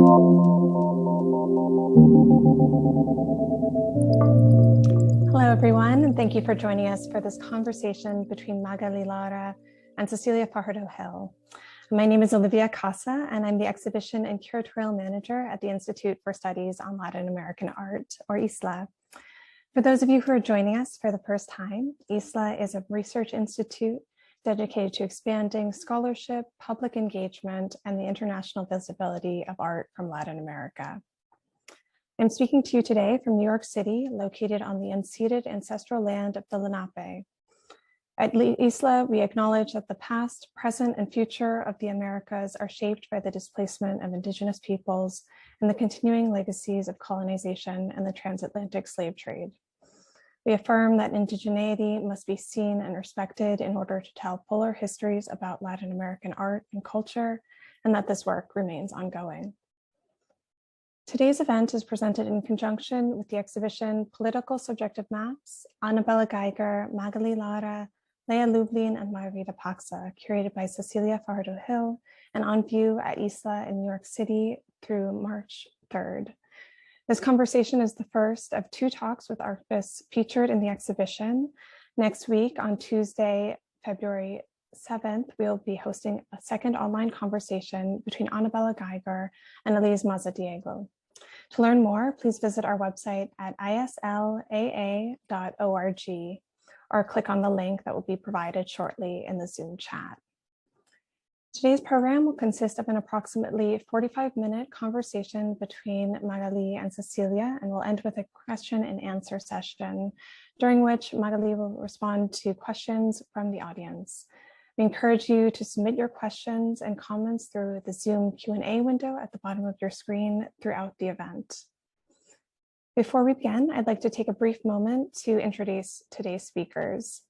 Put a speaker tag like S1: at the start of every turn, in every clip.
S1: Hello, everyone, and thank you for joining us for this conversation between Magali Lara and Cecilia Fajardo-Hill. My name is Lea Lublin, and I'm the Exhibition and Curatorial Manager at the Institute for Studies on Latin American Art, or ISLAA. For those of you who are joining us for the first time, ISLAA is a research institute dedicated to expanding scholarship, public engagement, and the international visibility of art from Latin America. I'm speaking to you today from New York City, located on the unceded ancestral land of the Lenape. At ISLAA, we acknowledge that the past, present, and future of the Americas are shaped by the displacement of Indigenous peoples and the continuing legacies of colonization and the transatlantic slave trade. We affirm that indigeneity must be seen and respected in order to tell fuller histories about Latin American art and culture, and that this work remains ongoing. Today's event is presented in conjunction with the exhibition Political Subjective Maps, Bella Geiger, Magali Lara, Lea Lublin, and Margarita Paksa, curated by Cecilia Fajardo-Hill and on view at ISLAA in New York City through March 3rd. This conversation is the first of 2 talks with artists featured in the exhibition. Next week, on Tuesday, February 7th, we'll be hosting a second online conversation between Bella Geiger and Elise Mazadiego. To learn more, please visit our website at ISLAA.org or click on the link that will be provided shortly in the Zoom chat. Today's program will consist of an approximately 45-minute conversation between Magali and Cecilia, and we'll end with a question and answer session, during which Magali will respond to questions from the audience. We encourage you to submit your questions and comments through the Zoom Q&A window at the bottom of your screen throughout the event. Before we begin, I'd like to take a brief moment to introduce today's speakers.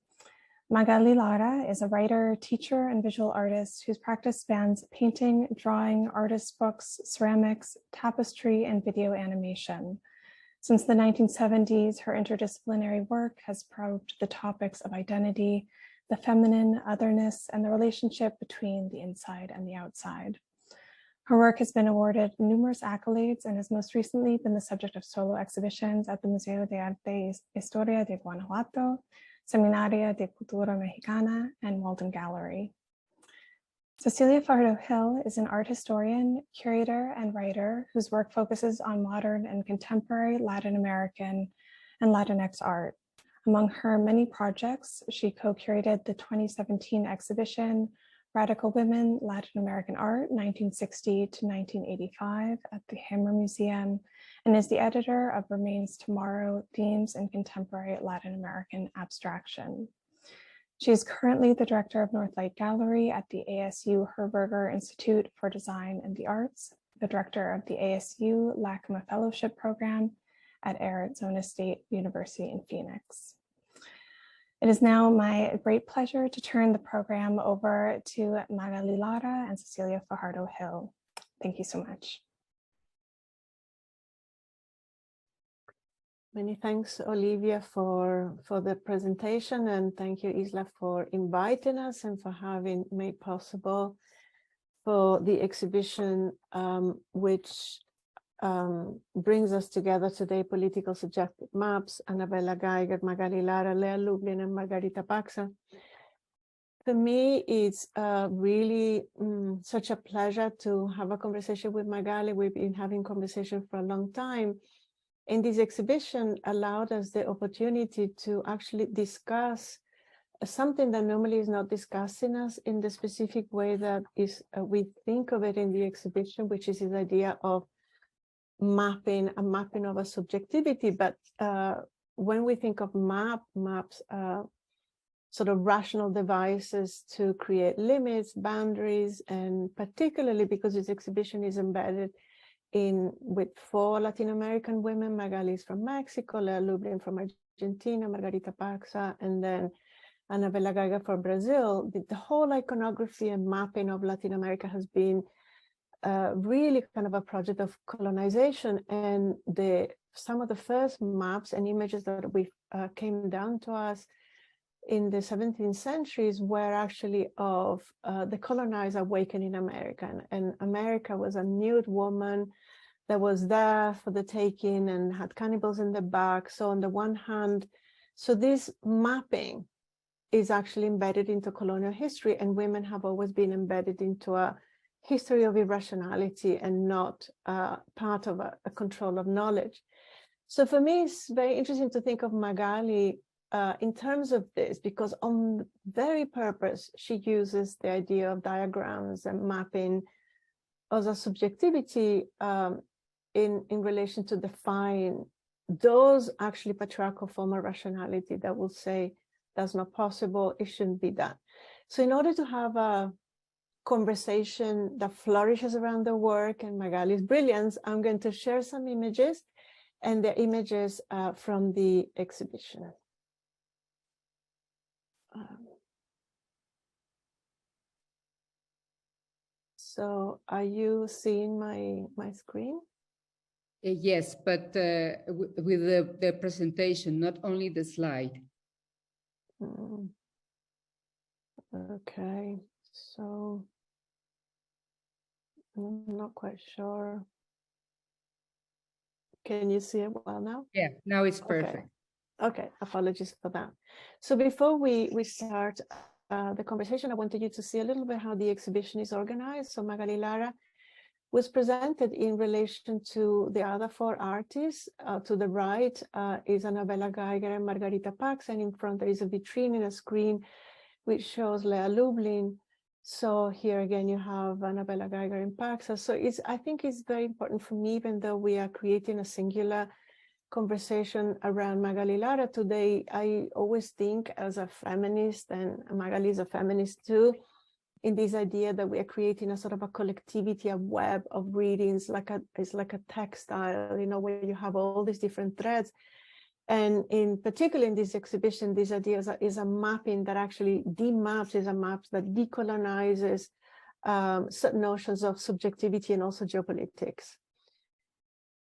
S1: Magali Lara is a writer, teacher, and visual artist whose practice spans painting, drawing, artist books, ceramics, tapestry, and video animation. Since the 1970s, her interdisciplinary work has probed the topics of identity, the feminine, otherness, and the relationship between the inside and the outside. Her work has been awarded numerous accolades and has most recently been the subject of solo exhibitions at the Museo de Arte y Historia de Guanajuato, Seminaria de Cultura Mexicana, and Walden Gallery. Cecilia Fajardo-Hill is an art historian, curator, and writer whose work focuses on modern and contemporary Latin American and Latinx art. Among her many projects, she co-curated the 2017 exhibition Radical Women, Latin American Art, 1960 to 1985 at the Hammer Museum, and is the editor of Remains Tomorrow, Themes in Contemporary Latin American Abstraction. She is currently the director of Northlight Gallery at the ASU Herberger Institute for Design and the Arts, the director of the ASU LACMA Fellowship Program at Arizona State University in Phoenix. It is now my great pleasure to turn the program over to Magali Lara and Cecilia Fajardo-Hill. Thank you so much.
S2: Many thanks, Olivia, for the presentation, and thank you, ISLAA, for inviting us and for having made possible for the exhibition, which brings us together today, Political Subjective Maps, Bella Geiger, Magali Lara, Lea Lublin, and Margarita Paksa. For me, it's really such a pleasure to have a conversation with Magali. We've been having conversation for a long time. And this exhibition allowed us the opportunity to actually discuss something that normally is not discussed in the specific way that is we think of it in the exhibition, which is this idea of mapping of a subjectivity. But when we think of maps, sort of rational devices to create limits, boundaries, and particularly because this exhibition is embedded with 4 Latin American women. Magali is from Mexico, Lea Lublin from Argentina, Margarita Paksa, and then Bella Geiger from Brazil. The whole iconography and mapping of Latin America has been really kind of a project of colonization, and some of the first maps and images that we came down to us in the 17th centuries were actually of the colonized awakening in America. And America was a nude woman that was there for the taking and had cannibals in the back. So on the one hand, so this mapping is actually embedded into colonial history, and women have always been embedded into a history of irrationality and not part of a control of knowledge. So for me, it's very interesting to think of Magali in terms of this, because on very purpose, she uses the idea of diagrams and mapping as a subjectivity in relation to define those actually patriarchal form of rationality that will say that's not possible, it shouldn't be done. So in order to have a conversation that flourishes around the work and Magali's brilliance, I'm going to share some images, and the images from the exhibition. So are you seeing my screen?
S3: Yes, but with the presentation, not only the slide.
S2: Okay, so I'm not quite sure. Can you see it well now?
S3: Yeah, now it's perfect.
S2: Okay, apologies for that. So before we start the conversation, I wanted you to see a little bit how the exhibition is organized. So Magali Lara was presented in relation to the other four artists. To the right is Bella Geiger and Margarita Paksa, and in front there is a vitrine and a screen which shows Lea Lublin. So here again you have Bella Geiger and Paksa. So I think it's very important for me, even though we are creating a singular conversation around Magali Lara today, I always think as a feminist, and Magali is a feminist too, in this idea that we are creating a sort of a collectivity, a web of readings, it's like a textile, you know, where you have all these different threads. And in particular in this exhibition, this idea is a mapping that actually demaps, is a map that decolonizes certain notions of subjectivity and also geopolitics.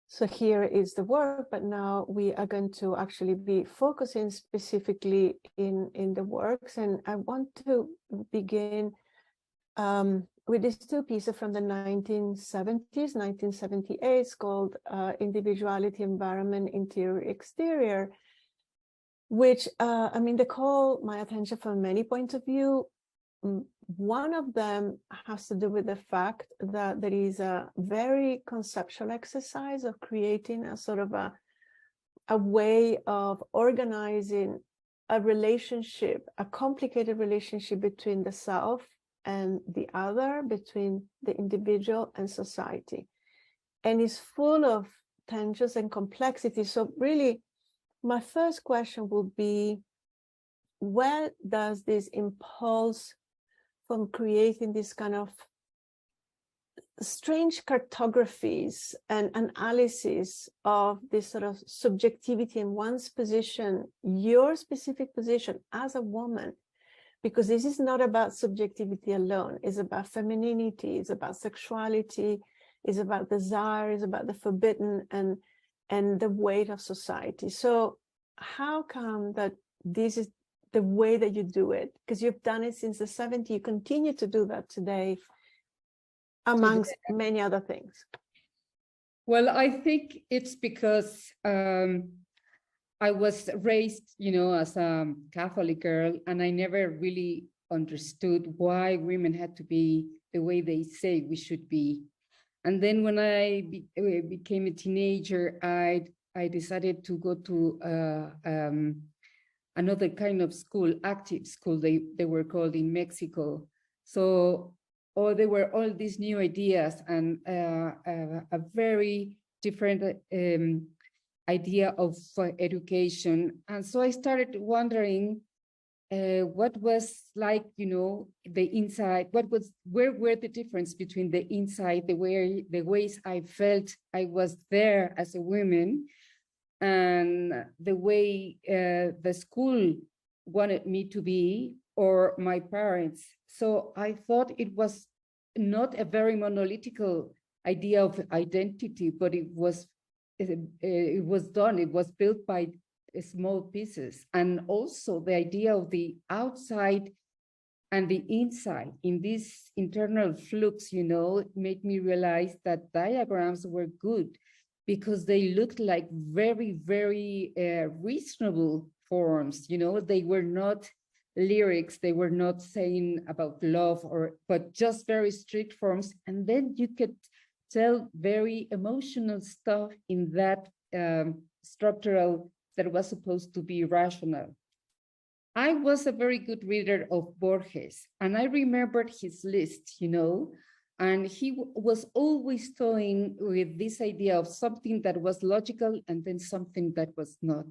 S2: So here is the work, but now we are going to actually be focusing specifically in the works. And I want to begin with these two pieces from the 1970s, 1978. It's called Individuality, Environment, Interior, Exterior, which, I mean, they call my attention from many points of view. One of them has to do with the fact that there is a very conceptual exercise of creating a sort of a way of organizing a relationship, a complicated relationship between the self and the other, between the individual and society. And it's full of tensions and complexity. So really, my first question would be, where does this impulse from creating this kind of strange cartographies and analysis of this sort of subjectivity in one's position, your specific position as a woman, because this is not about subjectivity alone, it's about femininity, it's about sexuality, it's about desire, it's about the forbidden and the weight of society. So how come that this is the way that you do it? Because you've done it since the 70s, you continue to do that today, amongst many other things.
S3: Well, I think it's because I was raised, you know, as a Catholic girl, and I never really understood why women had to be the way they say we should be. And then when I became a teenager, I decided to go to another kind of school, active school, they were called in Mexico. So there were all these new ideas and a very different idea of education. And so I started wondering what was like, you know, the inside, where were the difference between the inside, the ways I felt I was there as a woman, and the way the school wanted me to be, or my parents. So I thought it was not a very monolithical idea of identity, but it was built by small pieces. And also the idea of the outside and the inside in this internal flux, made me realize that diagrams were good because they looked like very, very reasonable forms. They were not lyrics, they were not saying about love, but just very strict forms. And then you could tell very emotional stuff in that structural that was supposed to be rational. I was a very good reader of Borges, and I remembered his list, and he was always toying with this idea of something that was logical and then something that was not.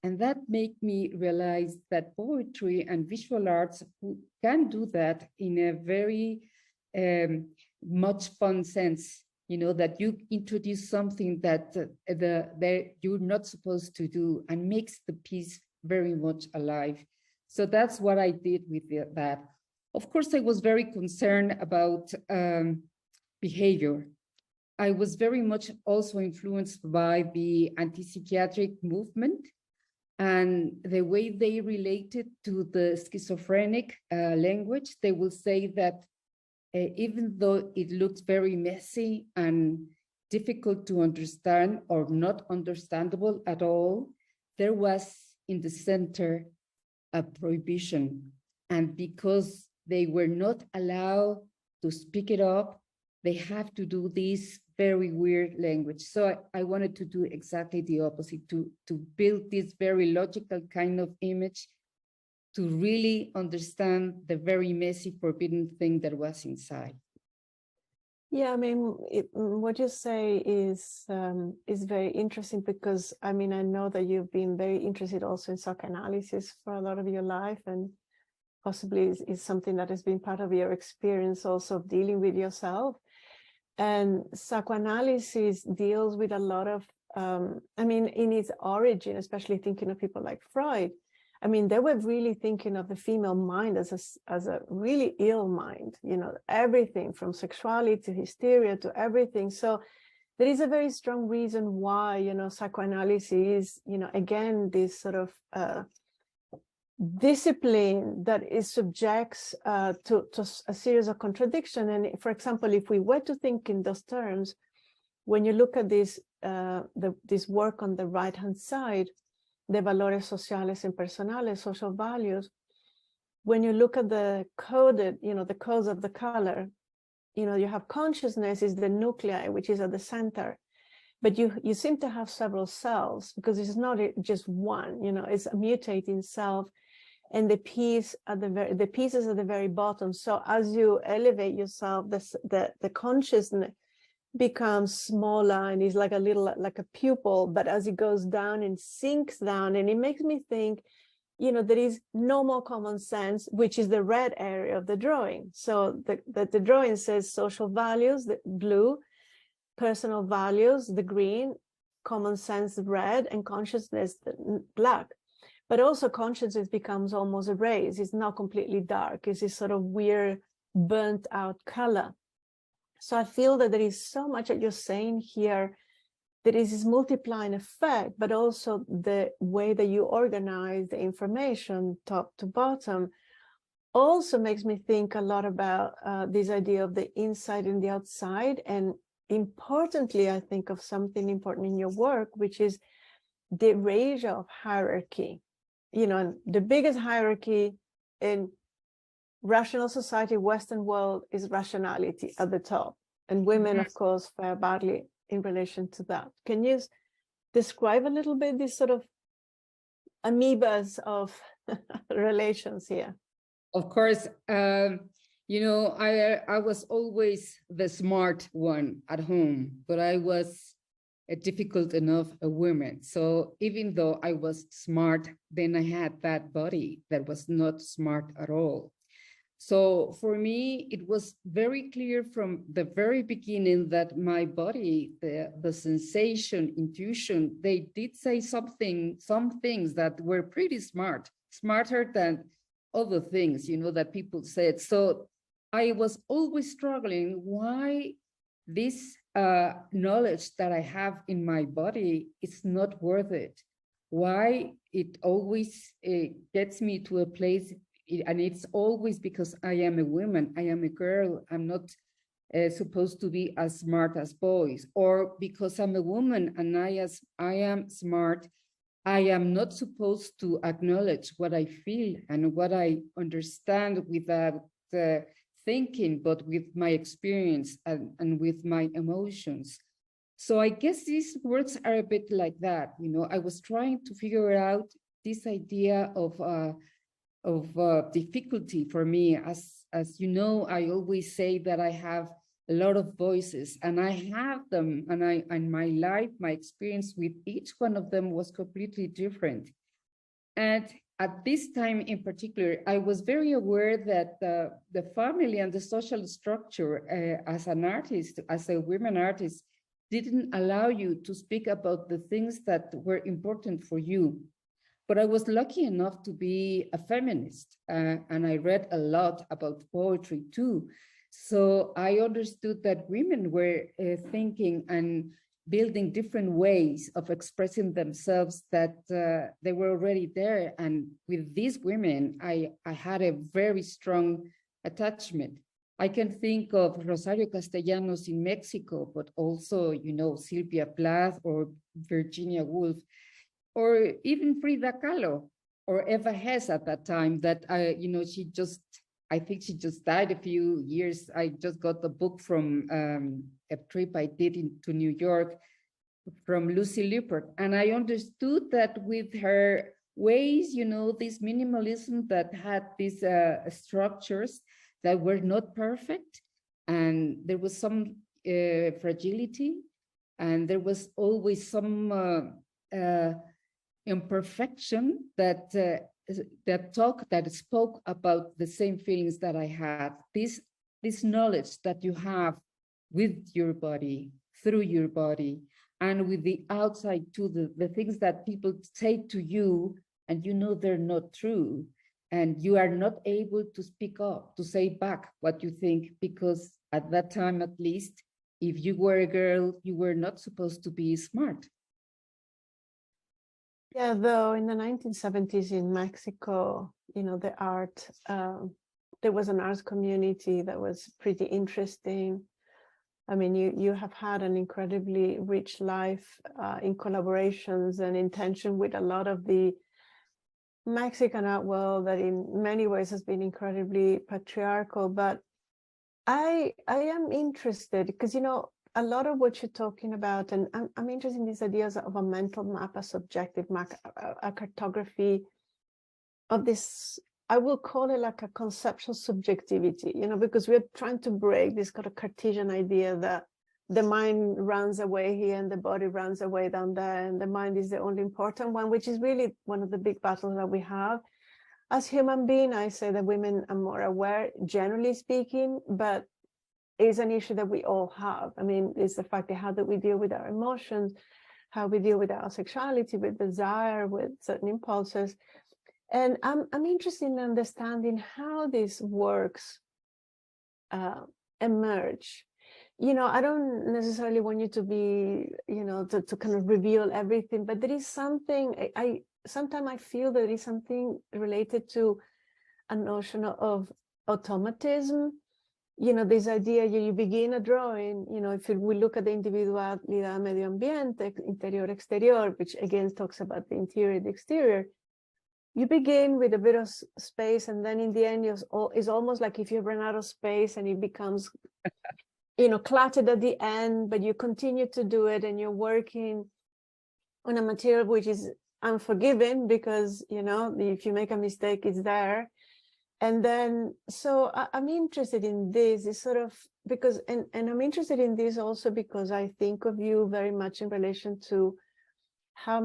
S3: And that made me realize that poetry and visual arts can do that in a very much fun sense, that you introduce something that you're not supposed to do and makes the piece very much alive. So that's what I did with that. Of course, I was very concerned about behavior. I was very much also influenced by the anti-psychiatric movement and the way they related to the schizophrenic language. They will say that even though it looks very messy and difficult to understand or not understandable at all, there was in the center a prohibition. And because they were not allowed to speak it up, they have to do this very weird language. So I wanted to do exactly the opposite, to build this very logical kind of image to really understand the very messy, forbidden thing that was inside.
S2: Yeah, I mean, what you say is very interesting because, I mean, I know that you've been very interested also in psychoanalysis for a lot of your life, and possibly is something that has been part of your experience also of dealing with yourself. And psychoanalysis deals with a lot of, I mean, in its origin, especially thinking of people like Freud, I mean, they were really thinking of the female mind as a really ill mind, everything from sexuality to hysteria to everything. So there is a very strong reason why, psychoanalysis is, again, this sort of discipline that is subjects to a series of contradiction. And for example, if we were to think in those terms, when you look at this, this work on the right-hand side, the valores sociales and personales, social values, when you look at the coded, the codes of the color, you have consciousness is the nuclei, which is at the center, but you seem to have several cells because it's not just one, it's a mutating self, and the pieces at the very bottom. So as you elevate yourself, the consciousness becomes smaller and is like a little like a pupil, but as it goes down and sinks down, and it makes me think, there is no more common sense, which is the red area of the drawing. So the drawing says social values, the blue, personal values, the green, common sense, the red, and consciousness, the black. But also consciousness becomes almost erased. It's not completely dark. It's this sort of weird burnt out color. So I feel that there is so much that you're saying here. There is this multiplying effect, but also the way that you organize the information top to bottom also makes me think a lot about this idea of the inside and the outside. And importantly, I think of something important in your work, which is the erasure of hierarchy. And the biggest hierarchy in rational society, Western world, is rationality at the top. And women, of course, fare badly in relation to that. Can you describe a little bit this sort of amoebas of relations here?
S3: Of course, I was always the smart one at home, but I was a difficult enough a woman. So even though I was smart, then I had that body that was not smart at all. So for me, it was very clear from the very beginning that my body, the sensation, intuition, they did say some things that were pretty smart, smarter than other things, that people said. So I was always struggling why this knowledge that I have in my body is not worth it. why it always gets me to a place, and it's always because I am a woman, I am a girl, I'm not supposed to be as smart as boys, or because I'm a woman and I am smart, I am not supposed to acknowledge what I feel and what I understand without thinking, but with my experience and with my emotions. So I guess these words are a bit like that. You know, I was trying to figure out this idea of difficulty for me. As you know, I always say that I have a lot of voices, and I have them, and my life, my experience with each one of them was completely different. And at this time in particular, I was very aware that the family and the social structure as an artist, as a women artist, didn't allow you to speak about the things that were important for you. But I was lucky enough to be a feminist, and I read a lot about poetry too. So I understood that women were thinking and building different ways of expressing themselves, that they were already there. And with these women, I had a very strong attachment. I can think of Rosario Castellanos in Mexico, but also, you know, Sylvia Plath or Virginia Woolf, or even Frida Kahlo or Eva Hesse at that time, that, you know, I think she just died a few years. I just got the book from a trip I did to New York from Lucy Lippert. And I understood that with her ways, you know, this minimalism that had these structures that were not perfect, and there was some fragility, and there was always some imperfection that spoke about the same feelings that I had. This knowledge that you have with your body, through your body, and with the outside too, the things that people say to you, and you know they're not true, and you are not able to speak up, to say back what you think, because at that time, at least, if you were a girl, you were not supposed to be smart.
S2: Yeah, though in the 1970s in Mexico, you know, the art, there was an arts community that was pretty interesting. I mean, you have had an incredibly rich life in collaborations and in tension with a lot of the Mexican art world that in many ways has been incredibly patriarchal. But I am interested because, you know, a lot of what you're talking about, and I'm interested in these ideas of a mental map, a subjective map, a cartography of this, I will call it like a conceptual subjectivity, you know, because we're trying to break this kind of Cartesian idea that the mind runs away here and the body runs away down there, and the mind is the only important one, which is really one of the big battles that we have. As human beings, I say that women are more aware, generally speaking, but it's an issue that we all have. I mean, it's the fact that how do we deal with our emotions, how we deal with our sexuality, with desire, with certain impulses. And I'm interested in understanding how this works emerge. You know, I don't necessarily want you to be, you know, to kind of reveal everything, but there is something, sometimes I feel there is something related to a notion of automatism. You know, this idea, you begin a drawing, you know, if we look at the individualidad, medio ambiente, interior, exterior, which again talks about the interior, the exterior, you begin with a bit of space, and then in the end, it's almost like if you run out of space and it becomes, you know, cluttered at the end, but you continue to do it, and you're working on a material which is unforgiving because, you know, if you make a mistake, it's there. And then, so I'm interested in this, is sort of, because, and I'm interested in this also because I think of you very much in relation to how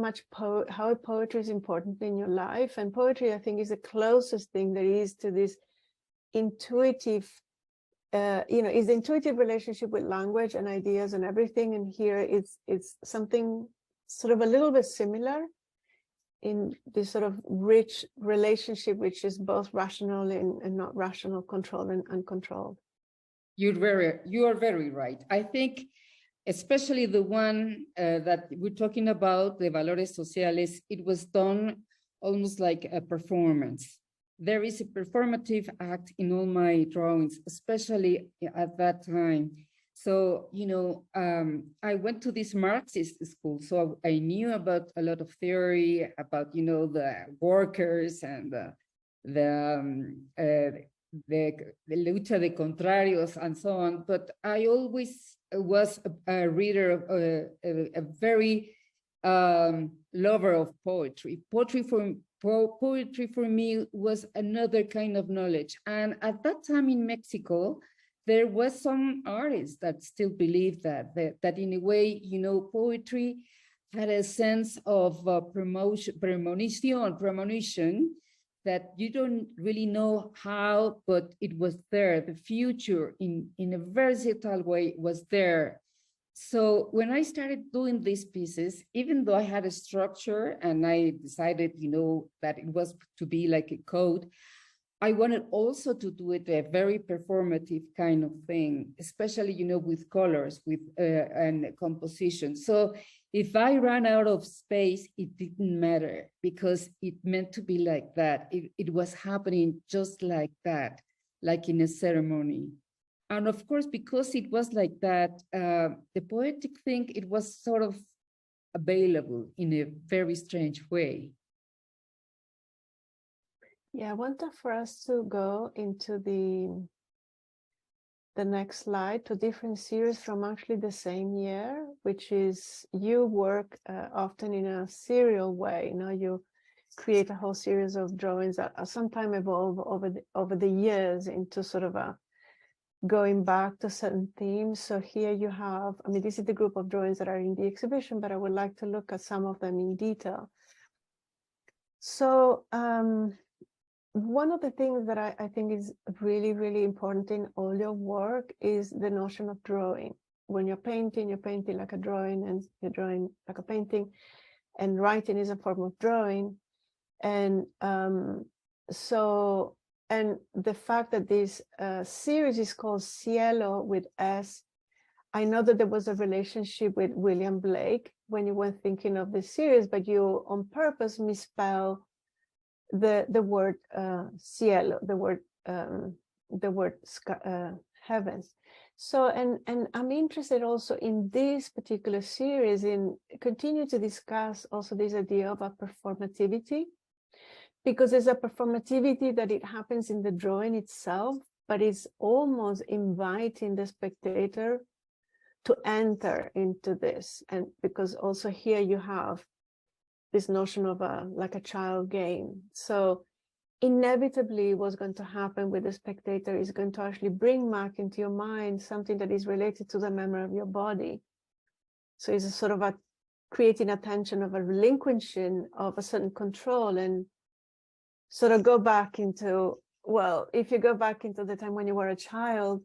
S2: poetry is important in your life. And poetry, I think, is the closest thing there is to this intuitive, you know, is the intuitive relationship with language and ideas and everything. And here it's something sort of a little bit similar in this sort of rich relationship, which is both rational and not rational, controlled and uncontrolled.
S3: You are very right. I think especially the one that we're talking about, the Valores Sociales, it was done almost like a performance. There is a performative act in all my drawings, especially at that time. So, you know, I went to this Marxist school, so I knew about a lot of theory about, you know, the workers and the lucha de contrarios and so on. But I always was a reader of a very lover of poetry. Poetry for me was another kind of knowledge. And at that time in Mexico, there was some artists that still believed that in a way, you know, poetry had a sense of premonition, that you don't really know how, but it was there. The future in a versatile way was there. So when I started doing these pieces, even though I had a structure and I decided, you know, that it was to be like a code, I wanted also to do it a very performative kind of thing, especially, you know, with colors, with and composition. So if I ran out of space, it didn't matter, because it meant to be like that. It was happening just like that, like in a ceremony. And of course, because it was like that, the poetic thing, it was sort of available in a very strange way.
S2: Yeah, I wanted for us to go into the next slide to different series from actually the same year, which is you work often in a serial way. You know, you create a whole series of drawings that sometimes evolve over the years into sort of a going back to certain themes. So here you have, I mean, this is the group of drawings that are in the exhibition, but I would like to look at some of them in detail. So one of the things that I think is really, really important in all your work is the notion of drawing. When you're painting like a drawing, and you're drawing like a painting, and writing is a form of drawing. And so, and the fact that this series is called Cielo with S, I know that there was a relationship with William Blake when you were thinking of this series, but you on purpose misspell the word cielo, the word heavens. So, and I'm interested also in this particular series in continue to discuss also this idea of a performativity, because there's a performativity that it happens in the drawing itself, but it's almost inviting the spectator to enter into this. And because also here you have this notion of like a child game. So inevitably what's going to happen with the spectator is going to actually bring back into your mind something that is related to the memory of your body. So it's a sort of a creating a tension of a relinquishing of a certain control, and sort of go back into, well, if you go back into the time when you were a child,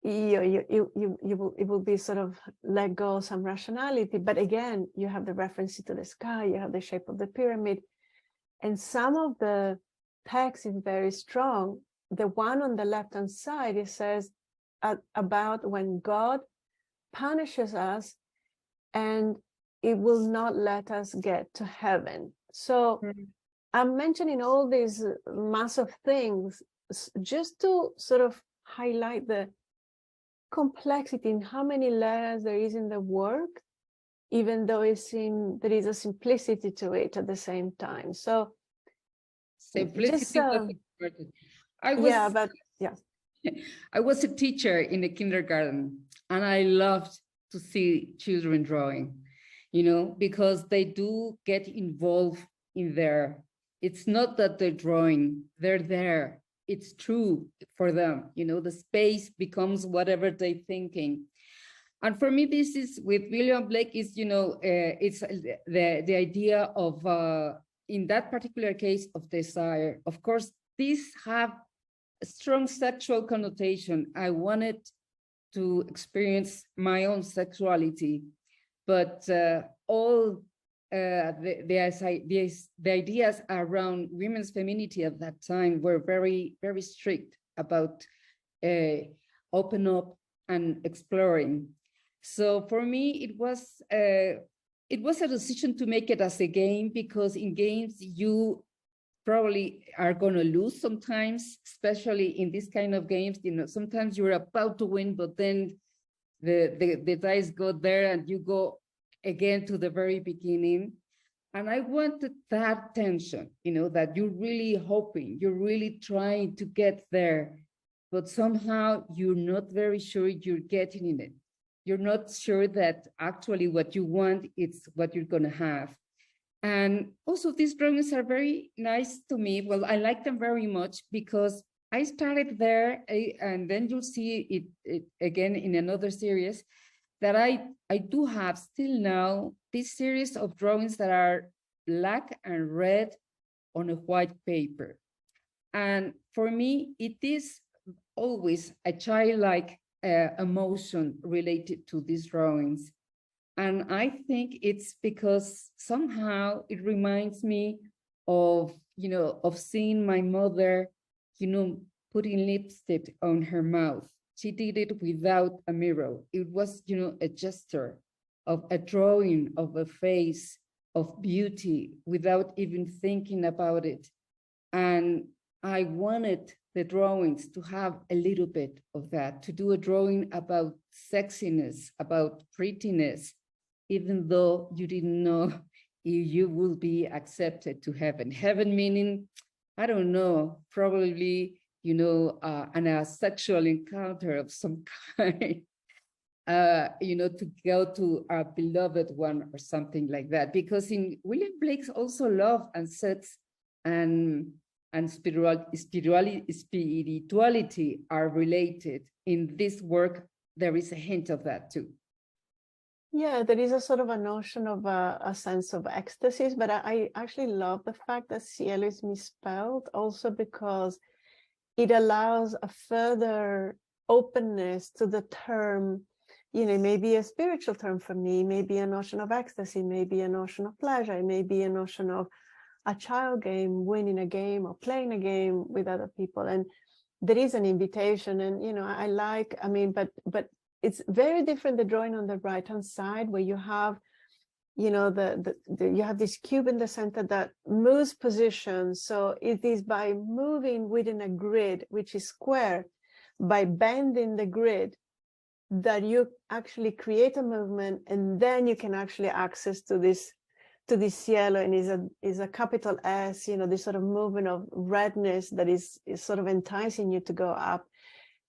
S2: it will be sort of let go some rationality, but again you have the reference to the sky, you have the shape of the pyramid, and some of the text is very strong. The one on the left hand side, it says about when God punishes us and it will not let us get to heaven. So I'm mentioning all these massive things just to sort of highlight the complexity in how many layers there is in the work, even though there is a simplicity to it at the same time. So
S3: simplicity was important. I was a teacher in the kindergarten, and I loved to see children drawing, you know, because they do get involved in there. It's not that they're drawing, they're there. It's true for them, you know, the space becomes whatever they're thinking. And for me, this is with William Blake is, you know, it's the idea of, in that particular case, of desire. Of course, these have a strong sexual connotation. I wanted to experience my own sexuality, but all the ideas around women's femininity at that time were very, very strict about open up and exploring. So for me, it was a decision to make it as a game, because in games you probably are going to lose sometimes, especially in this kind of games. You know, sometimes you're about to win, but then the dice go there and you go again to the very beginning. And I wanted that tension, you know, that you're really hoping, you're really trying to get there, but somehow you're not very sure you're getting in it. You're not sure that actually what you want is what you're going to have. And also these drawings are very nice to me. Well, I like them very much because I started there, and then you'll see it again in another series, that I do have still now this series of drawings that are black and red on a white paper. And for me, it is always a childlike emotion related to these drawings. And I think it's because somehow it reminds me of, you know, of seeing my mother, you know, putting lipstick on her mouth. She did it without a mirror. It was, you know, a gesture of a drawing of a face of beauty without even thinking about it. And I wanted the drawings to have a little bit of that, to do a drawing about sexiness, about prettiness, even though you didn't know if you will be accepted to heaven. Heaven meaning, I don't know, probably, you know, a sexual encounter of some kind, you know, to go to a beloved one or something like that. Because in William Blake's also love and sex and spirituality are related. In this work, there is a hint of that too.
S2: Yeah, there is a sort of a notion of a sense of ecstasy, but I actually love the fact that cielo is misspelled, also because it allows a further openness to the term. You know, maybe a spiritual term for me, maybe a notion of ecstasy, maybe a notion of pleasure, maybe a notion of a child game, winning a game or playing a game with other people. And there is an invitation, and, you know, I like, I mean, but it's very different, the drawing on the right-hand side, where you have, you know, you have this cube in the center that moves position. So it is by moving within a grid, which is square, by bending the grid, that you actually create a movement, and then you can actually access to this cielo, and is a capital S, you know, this sort of movement of redness that is sort of enticing you to go up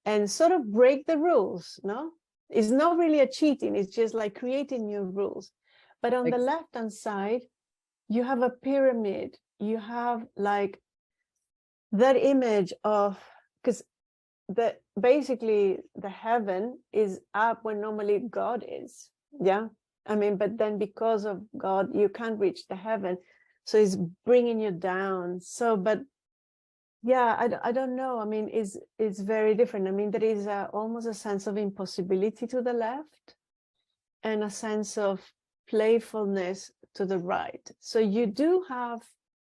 S2: and sort of break the rules. No, it's not really a cheating, it's just like creating new rules. But on the left-hand side, you have a pyramid. You have like that image of, because basically the heaven is up where normally God is. Yeah, I mean, but then because of God, you can't reach the heaven, so it's bringing you down. So, but yeah, I don't know. I mean, it's very different. I mean, there is almost a sense of impossibility to the left, and a sense of playfulness to the right. So you do have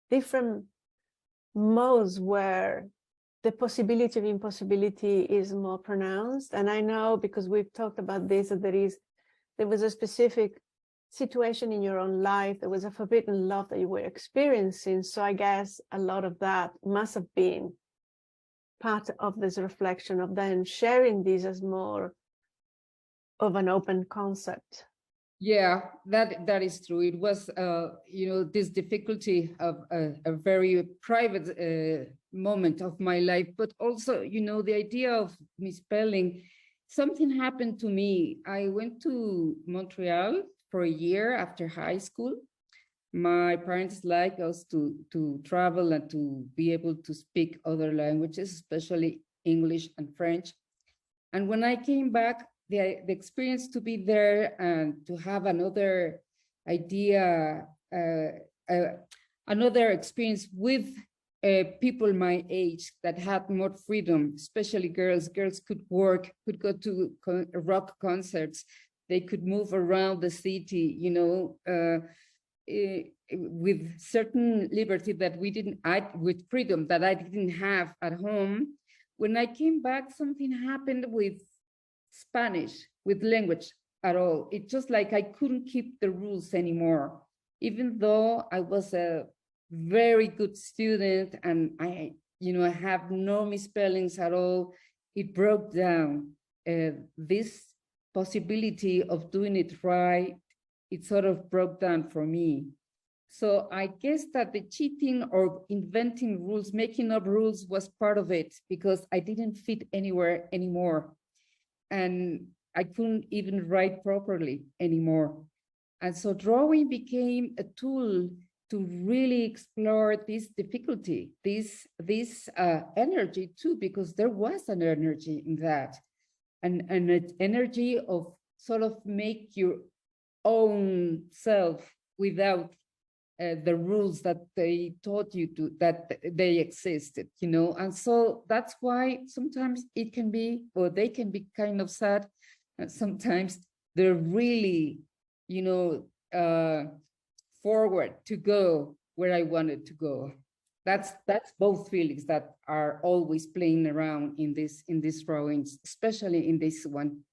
S2: different modes where the possibility of impossibility is more pronounced. And I know, because we've talked about this, that there was a specific situation in your own life, there was a forbidden love that you were experiencing. So I guess a lot of that must have been part of this reflection of then sharing this as more of an open concept.
S3: Yeah, that is true. It was, you know, this difficulty of a very private moment of my life, but also, you know, the idea of misspelling. Something happened to me. I went to Montreal for a year after high school. My parents like us to travel and to be able to speak other languages, especially English and French. And when I came back, the experience to be there and to have another idea, another experience with people my age that had more freedom, especially girls. Girls could work, could go to rock concerts. They could move around the city, you know, with certain liberty that we didn't, with freedom that I didn't have at home. When I came back, something happened with Spanish, with language. at all. It's just like I couldn't keep the rules anymore, even though I was a very good student and I have no misspellings at all. It broke down. This possibility of doing it right, it sort of broke down for me. So I guess that the cheating or inventing rules, making up rules was part of it, because I didn't fit anywhere anymore. And I couldn't even write properly anymore. And so drawing became a tool to really explore this difficulty, this energy too, because there was an energy in that, and an energy of sort of make your own self without the rules that they taught you to, that they existed, and so that's why sometimes it can be, or they can be kind of sad, and sometimes they're really, forward to go where I wanted to go. That's both feelings that are always playing around in these drawings, especially in this one.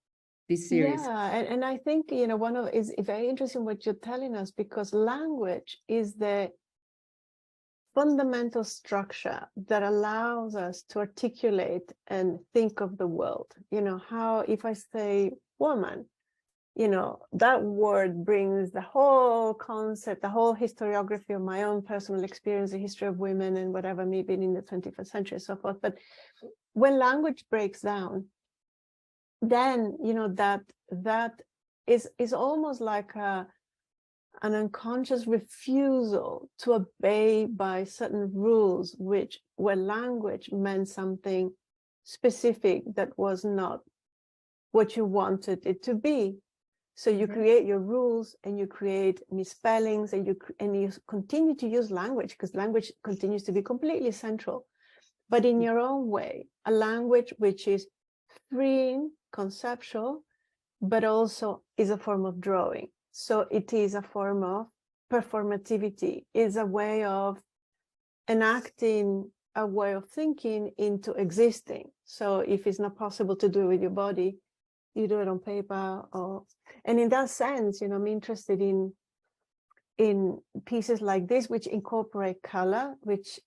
S3: This series.
S2: Yeah, and I think, is very interesting what you're telling us, because language is the fundamental structure that allows us to articulate and think of the world. How if I say woman, that word brings the whole concept, the whole historiography of my own personal experience, the history of women and whatever, maybe in the 21st century and so forth. But when language breaks down, then that is almost like an unconscious refusal to obey by certain rules, where language meant something specific that was not what you wanted it to be. So you create your rules, and you create misspellings, and you continue to use language, because language continues to be completely central, but in your own way, a language which is freeing, conceptual, but also is a form of drawing. So it is a form of performativity, is a way of enacting a way of thinking into existing. So if it's not possible to do it with your body, you do it on paper. And in that sense, I'm interested in pieces like this, which incorporate color, which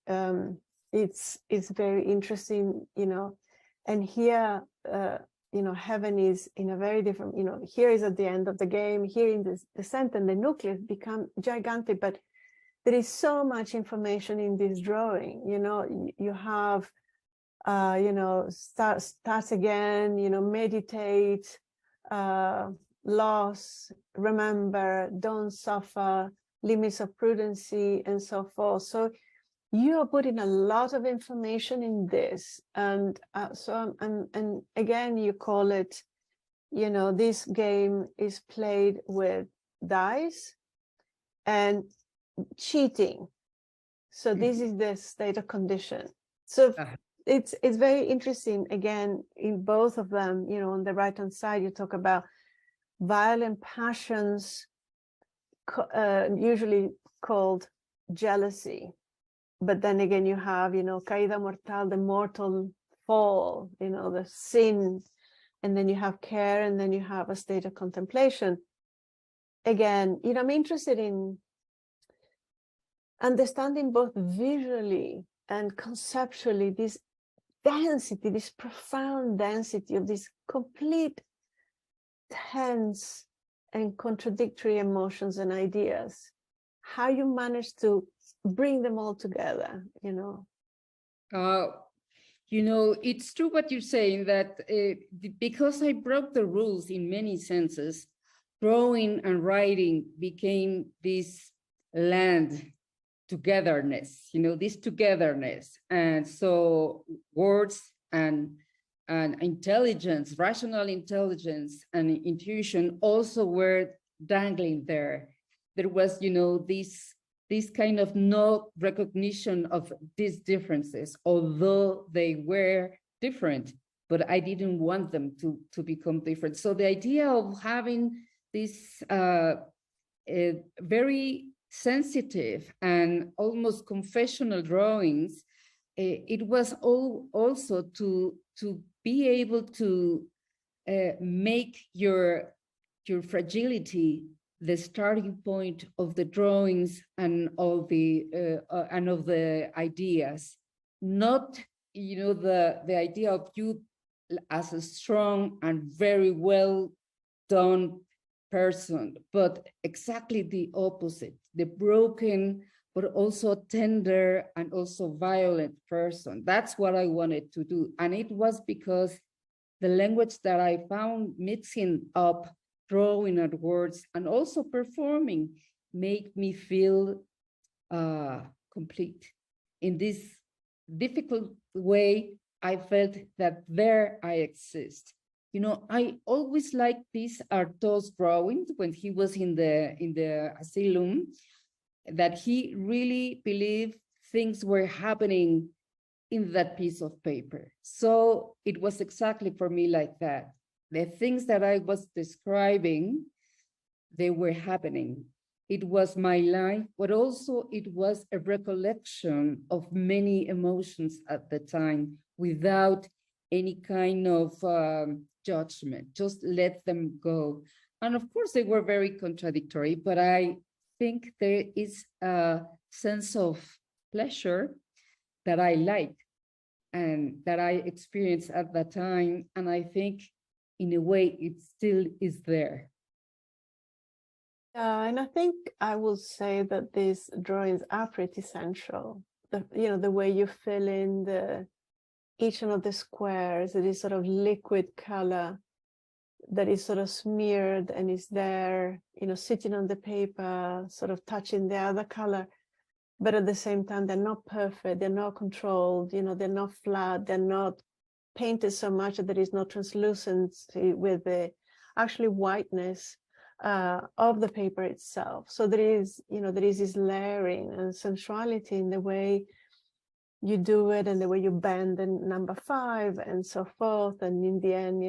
S2: it's very interesting, and here, heaven is in a very different, here is at the end of the game, here in the center, and the nucleus become gigantic, but there is so much information in this drawing. You have, start again, meditate, loss, remember, don't suffer, limits of prudency, and so forth. So you are putting a lot of information in this, and and again, you call it, this game is played with dice and cheating. So this is the state of condition. So it's very interesting. Again, in both of them, on the right hand side, you talk about violent passions, usually called jealousy. But then again, you have, caída mortal, the mortal fall, the sin, and then you have care, and then you have a state of contemplation. Again, I'm interested in understanding both visually and conceptually this density, this profound density of these complete tense and contradictory emotions and ideas. How you manage to bring them all together,
S3: It's true what you're saying, that because I broke the rules in many senses, drawing and writing became this land togetherness, this togetherness. And so words and intelligence, rational intelligence and intuition also were dangling there. There was, this kind of no recognition of these differences, although they were different, but I didn't want them to become different. So the idea of having this very sensitive and almost confessional drawings, it was also to be able to make your your fragility, the starting point of the drawings and of the ideas, not the idea of you as a strong and very well done person, but exactly the opposite, the broken but also tender and also violent person. That's what I wanted to do. And it was because the language that I found mixing up drawing and words and also performing made me feel complete. In this difficult way, I felt that there I exist. I always liked these Artaud's drawings when he was in the asylum, that he really believed things were happening in that piece of paper. So it was exactly for me like that. The things that I was describing, they were happening. It was my life, but also it was a recollection of many emotions at the time without any kind of judgment, just let them go. And of course, they were very contradictory, but I think there is a sense of pleasure that I like and that I experienced at that time. And I think in a way it still is there.
S2: And I think I will say that these drawings are pretty central. The way you fill in each one of the squares, it is sort of liquid color that is sort of smeared and is there, sitting on the paper, sort of touching the other color. But at the same time, they're not perfect, they're not controlled, they're not flat, they're not painted so much that there is no translucency with the actually whiteness of the paper itself. So there is this layering and sensuality in the way you do it and the way you bend in number 5 and so forth. And in the end,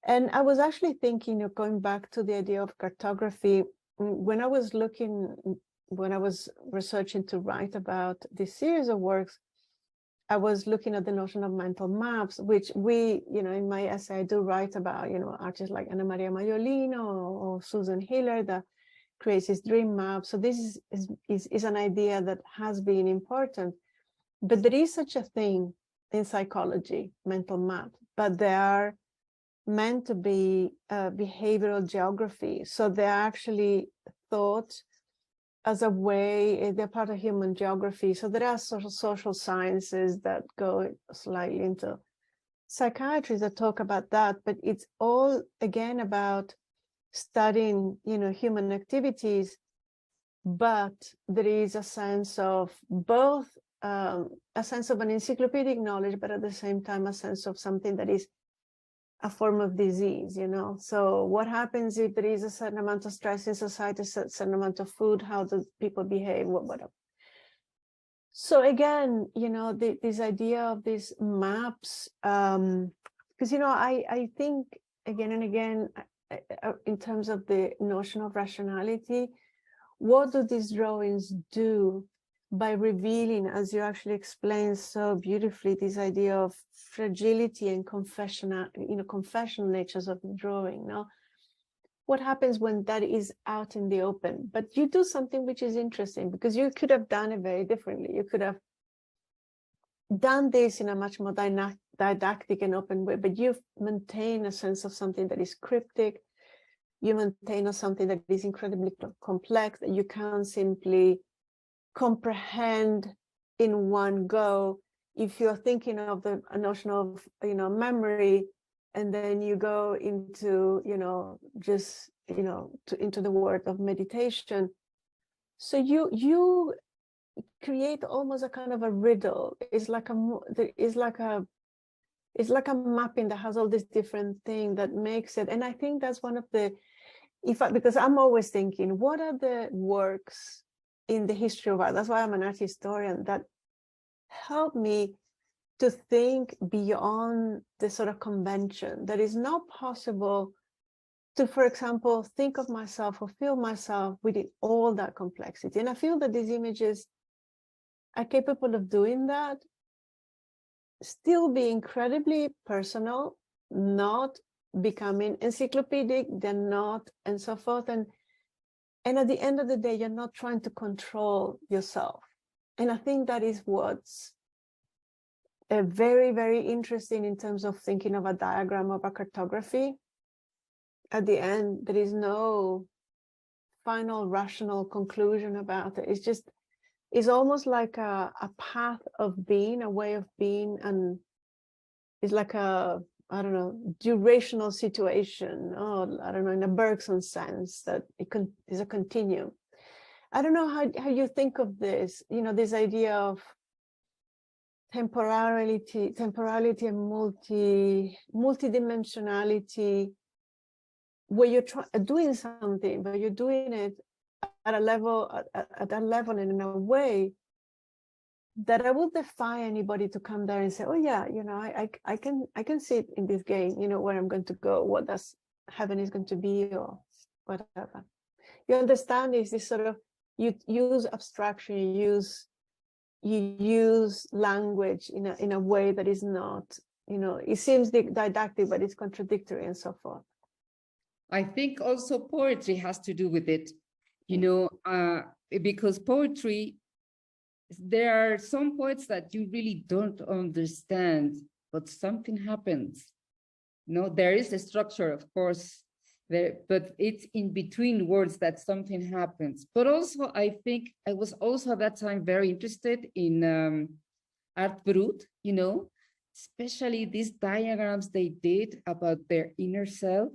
S2: and I was actually thinking of going back to the idea of cartography. When I was researching to write about this series of works, I was looking at the notion of mental maps, which we, in my essay, I do write about, artists like Anna Maria Maiolino or Susan Hiller that creates this dream map. So this is an idea that has been important. But there is such a thing in psychology, mental map, but they are meant to be behavioral geography. So they're actually thought as a way, they're part of human geography. So there are social sciences that go slightly into psychiatry that talk about that, but it's all, again, about studying, human activities. But there is a sense of both, a sense of an encyclopedic knowledge, but at the same time, a sense of something that is a form of disease, So what happens if there is a certain amount of stress in society, a certain amount of food, how do people behave, whatever. So again, this idea of these maps, because, I think again and again, in terms of the notion of rationality, what do these drawings do by revealing, as you actually explained so beautifully, this idea of fragility and confessional natures of the drawing. Now, what happens when that is out in the open? But you do something which is interesting, because you could have done it very differently. You could have done this in a much more didactic and open way, but you maintain a sense of something that is cryptic. You maintain something that is incredibly complex, that you can't simply comprehend in one go. If you're thinking of the notion of memory, and then you go into into the word of meditation, so you create almost a kind of a riddle. It's like a mapping that has all these different things that makes it. And I think that's one of the, because I'm always thinking, what are the works in the history of art? That's why I'm an art historian, that help me to think beyond the sort of convention. That is not possible to, for example, think of myself or feel myself within all that complexity. And I feel that these images are capable of doing that, still be incredibly personal, not becoming encyclopedic, they're not, and so forth. And at the end of the day, you're not trying to control yourself. And I think that is what's very, very interesting in terms of thinking of a diagram of a cartography. At the end, there is no final rational conclusion about it. It's just, it's almost like a path of being, a way of being, and it's like a, I don't know, durational situation. Oh, I don't know, in a Bergson sense, that it is a continuum. I don't know how you think of this, you know, this idea of temporality and multidimensionality, where you're doing something, but you're doing it at a level, at that level, and in a way that I would defy anybody to come there and say, oh yeah, you know, I can see it in this game, you know, where I'm going to go, what does heaven is going to be, or whatever. You understand, is this sort of, you use abstraction, you use language in a way that is not, you know, it seems didactic, but it's contradictory and so forth.
S3: I think also poetry has to do with it, you know, because poetry, there are some poets that you really don't understand, but something happens. No, there is a structure, of course, there, but it's in between words that something happens. But also, I think I was also at that time very interested in art brut, you know, especially these diagrams they did about their inner self,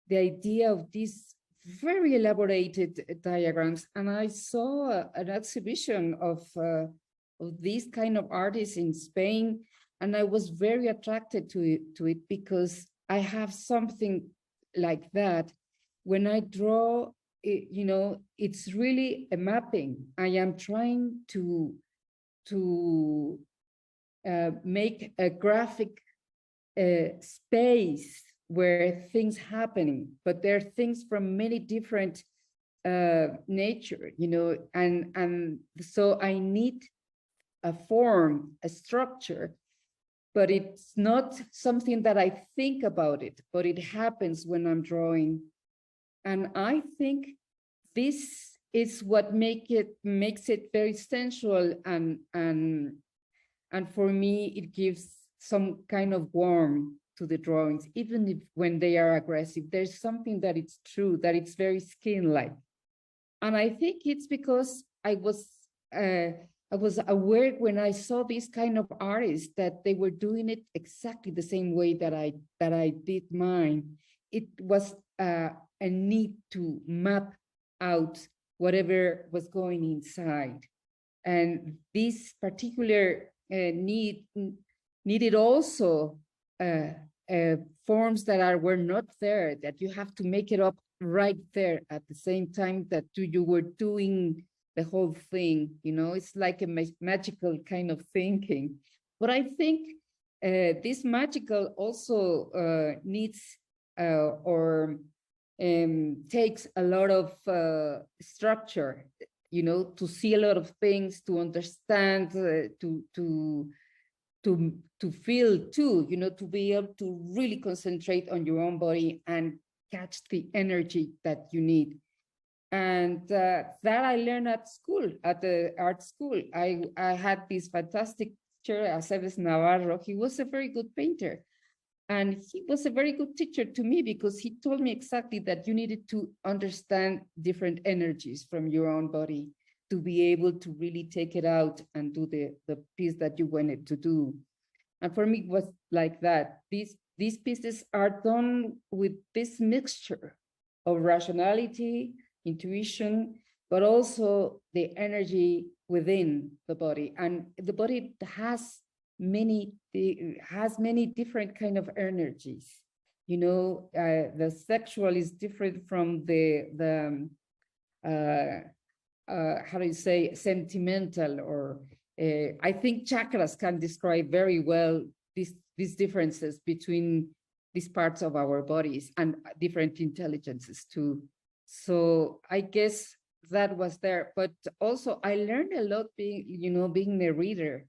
S3: the idea of these very elaborated diagrams. And I saw an exhibition of these kind of artists in Spain, and I was very attracted to it because I have something like that. When I draw, you know, it's really a mapping. I am trying to make a graphic space where things happening, but there are things from many different nature, you know, and so I need a form, a structure, but it's not something that I think about it, but it happens when I'm drawing. And I think this is what makes it very sensual, and for me it gives some kind of warmth to the drawings, even if when they are aggressive, there's something that it's true, that it's very skin-like. And I think it's because I was aware when I saw these kind of artists that they were doing it exactly the same way that I did mine. It was a need to map out whatever was going inside. And this particular needed also forms that were not there, that you have to make it up right there at the same time that you were doing the whole thing. You know, it's like a magical kind of thinking. But I think this magical also needs or takes a lot of structure, you know, to see a lot of things, to understand, to feel too, you know, to be able to really concentrate on your own body and catch the energy that you need. And that I learned at school, at the art school. I had this fantastic teacher, Aceves Navarro. He was a very good painter. And he was a very good teacher to me because he told me exactly that you needed to understand different energies from your own body to be able to really take it out and do the piece that you wanted to do. And for me, it was like that. These pieces are done with this mixture of rationality, intuition, but also the energy within the body. And the body has many different kind of energies. You know, the sexual is different from the how do you say, sentimental, or I think chakras can describe very well these differences between these parts of our bodies and different intelligences too. So I guess that was there, but also I learned a lot being a reader,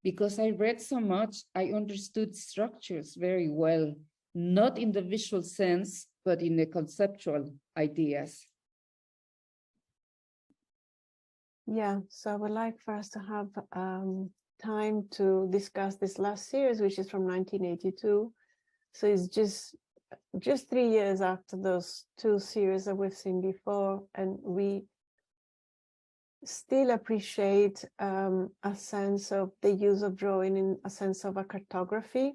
S3: because I read so much. I understood structures very well. not in the visual sense, but in the conceptual ideas.
S2: Yeah, so I would like for us to have time to discuss this last series, which is from 1982. So it's just 3 years after those two series that we've seen before, and we still appreciate a sense of the use of drawing in a sense of a cartography.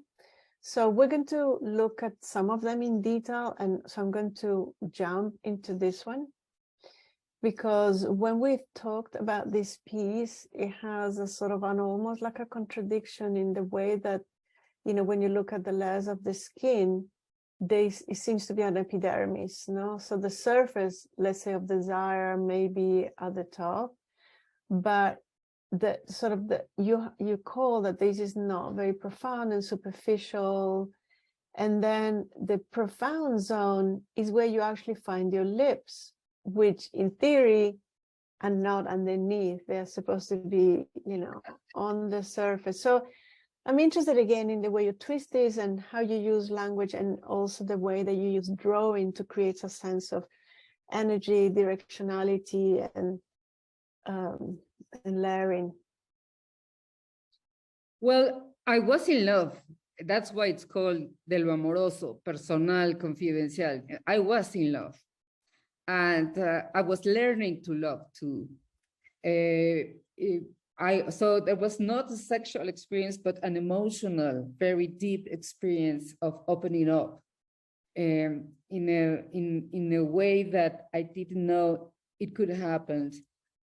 S2: So we're going to look at some of them in detail, and so I'm going to jump into this one, because when we've talked about this piece, it has a sort of an almost like a contradiction in the way that, you know, when you look at the layers of the skin, it seems to be an epidermis, no? So the surface, let's say, of desire may be at the top, but the sort of you call that this is not very profound and superficial. And then the profound zone is where you actually find your lips, which in theory are not underneath. They're supposed to be, you know, on the surface. So I'm interested again in the way you twist this and how you use language, and also the way that you use drawing to create a sense of energy, directionality, and layering.
S3: Well, I was in love. That's why it's called de lo amoroso, personal, confidencial. I was in love. And I was learning to love too. So there was not a sexual experience, but an emotional, very deep experience of opening up in a way that I didn't know it could happen.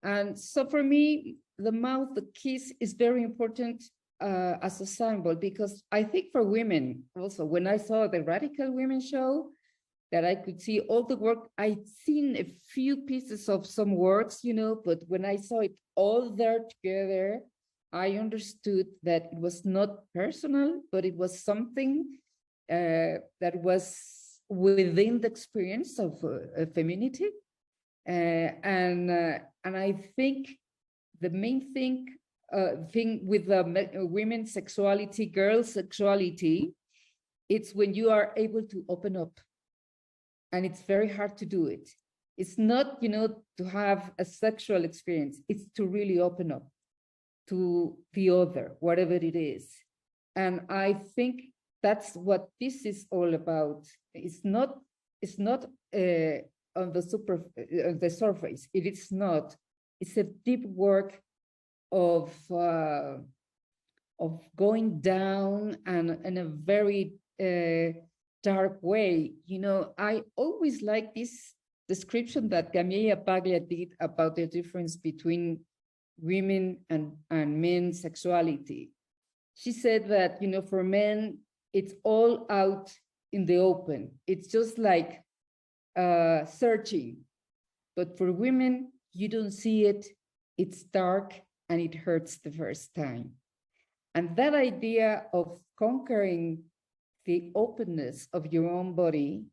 S3: And so for me, the mouth, the kiss is very important as a symbol, because I think for women also, when I saw the Radical Women show, that I could see all the work. I'd seen a few pieces of some works, you know, but when I saw it all there together, I understood that it was not personal, but it was something that was within the experience of femininity. And I think the main thing with women's sexuality, girls' sexuality, it's when you are able to open up. And it's very hard to do it. It's not, you know, to have a sexual experience. It's to really open up to the other, whatever it is. And I think that's what this is all about. It's not on the surface. It is not. It's a deep work of going down and in a very dark way. You know, I always like this description that Camilla Paglia did about the difference between women and men's sexuality. She said that, you know, for men, it's all out in the open. It's just like searching. But for women, you don't see it. It's dark and it hurts the first time. And that idea of conquering the openness of your own body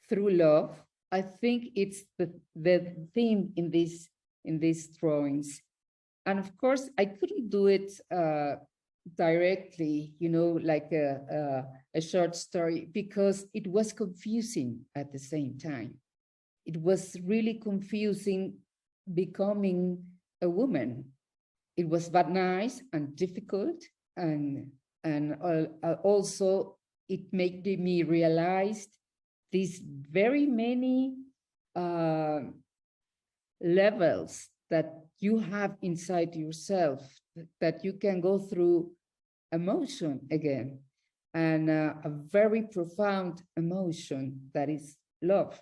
S3: through love, I think it's the theme in these drawings. And of course, I couldn't do it directly, you know, like a short story, because it was confusing at the same time. It was really confusing becoming a woman. It was but nice and difficult, and also it made me realize these very many levels that you have inside yourself, that you can go through emotion again, and a very profound emotion that is love.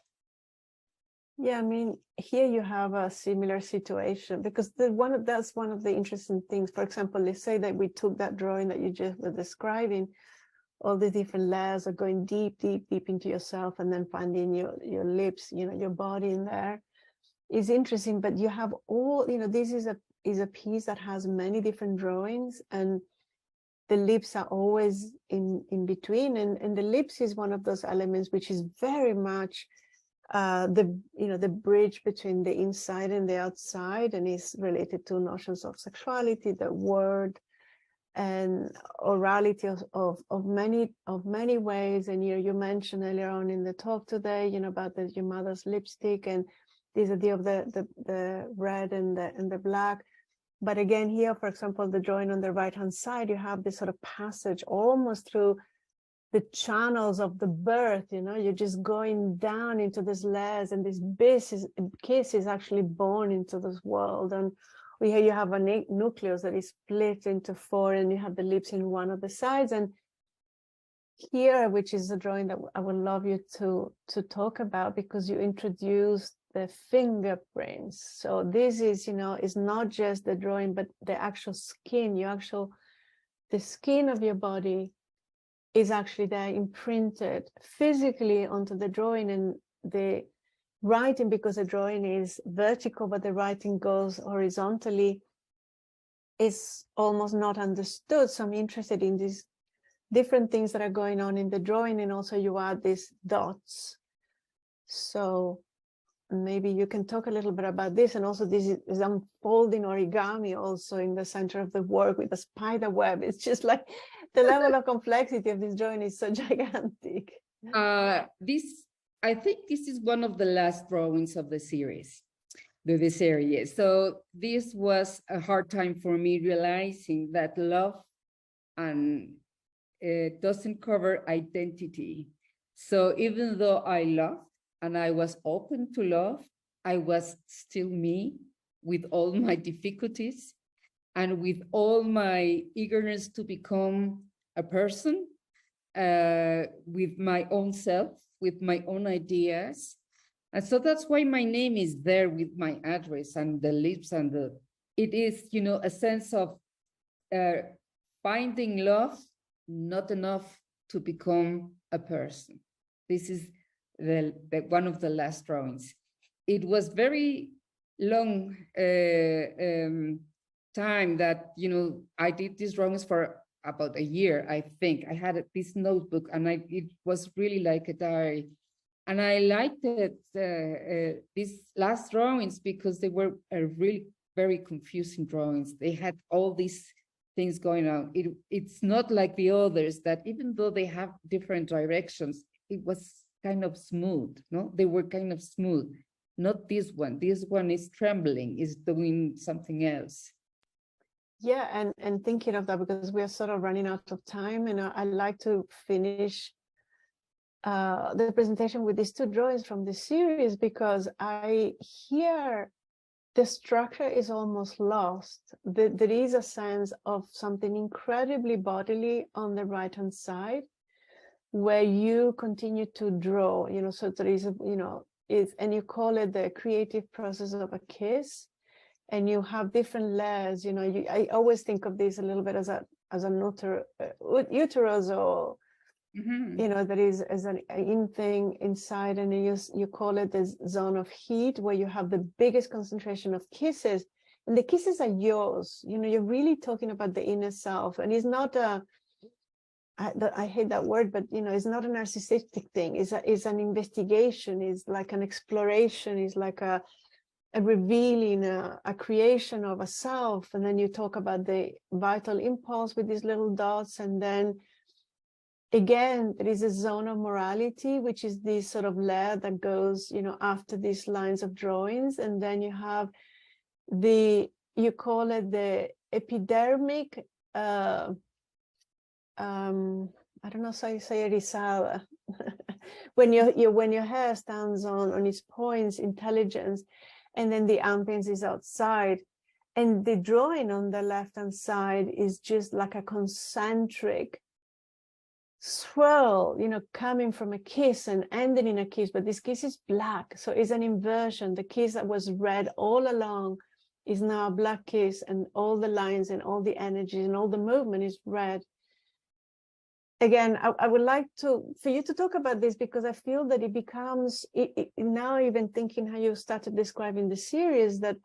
S2: Yeah, I mean, here you have a similar situation, because that's one of the interesting things. For example, let's say that we took that drawing that you just were describing, all the different layers of going deep, deep, deep into yourself, and then finding your lips, you know, your body in there is interesting. But you have all, you know, this is a piece that has many different drawings, and the lips are always in between, and the lips is one of those elements which is very much the bridge between the inside and the outside, and is related to notions of sexuality, the word, and orality of many ways. And you mentioned earlier on in the talk today, about your mother's lipstick and this idea of the red and the black. But again, here, for example, the drawing on the right-hand side, you have this sort of passage almost through the channels of the birth, you're just going down into this layers, and this kiss is actually born into this world. And here you have a nucleus that is split into 4, and you have the lips in one of the sides. And here, which is a drawing that I would love you to talk about, because you introduced the fingerprints. So this is, is not just the drawing, but the actual skin, the skin of your body is actually there imprinted physically onto the drawing, and the writing, because the drawing is vertical, but the writing goes horizontally, is almost not understood. So I'm interested in these different things that are going on in the drawing, and also you add these dots. So maybe you can talk a little bit about this. And also this is unfolding origami also in the center of the work with a spider web. It's just like the level of complexity of this drawing is so gigantic.
S3: I think this is one of the last drawings of the series, the series. So this was a hard time for me, realizing that love and doesn't cover identity. So even though I loved and I was open to love, I was still me with all my difficulties and with all my eagerness to become a person, with my own self, with my own ideas. And so that's why my name is there with my address and the lips and it is, a sense of finding love, not enough to become a person. This is the one of the last drawings. It was very long time that, I did these drawings for about a year, I think. I had this notebook, and it was really like a diary. And I liked it, these last drawings, because they were really very confusing drawings. They had all these things going on. It's not like the others that, even though they have different directions, it was kind of smooth, no? They were kind of smooth. Not this one. This one is trembling, is doing something else.
S2: Yeah, and thinking of that, because we are sort of running out of time, and I'd like to finish the presentation with these 2 drawings from the series, because I hear the structure is almost lost. There is a sense of something incredibly bodily on the right-hand side, where you continue to draw, so there is, and you call it the creative process of a kiss. And you have different layers, I always think of this a little bit as an uterus, or, there is as an in thing inside, and you call it the zone of heat, where you have the biggest concentration of kisses, and the kisses are yours. You're really talking about the inner self, and it's not I hate that word, but it's not a narcissistic thing. It's an investigation. It's like an exploration. It's like a revealing, a creation of a self. And then you talk about the vital impulse with these little dots. And then again, there is a zone of morality, which is this sort of layer that goes, after these lines of drawings. And then you have you call it the epidermic, I don't know how you say it, Isala. when your hair stands on its points, intelligence, and then the ambience is outside. And the drawing on the left-hand side is just like a concentric swirl, coming from a kiss and ending in a kiss, but this kiss is black. So it's an inversion. The kiss that was red all along is now a black kiss, and all the lines and all the energy and all the movement is red. Again, I would like for you to talk about this, because I feel that it becomes, now even thinking how you started describing the series, that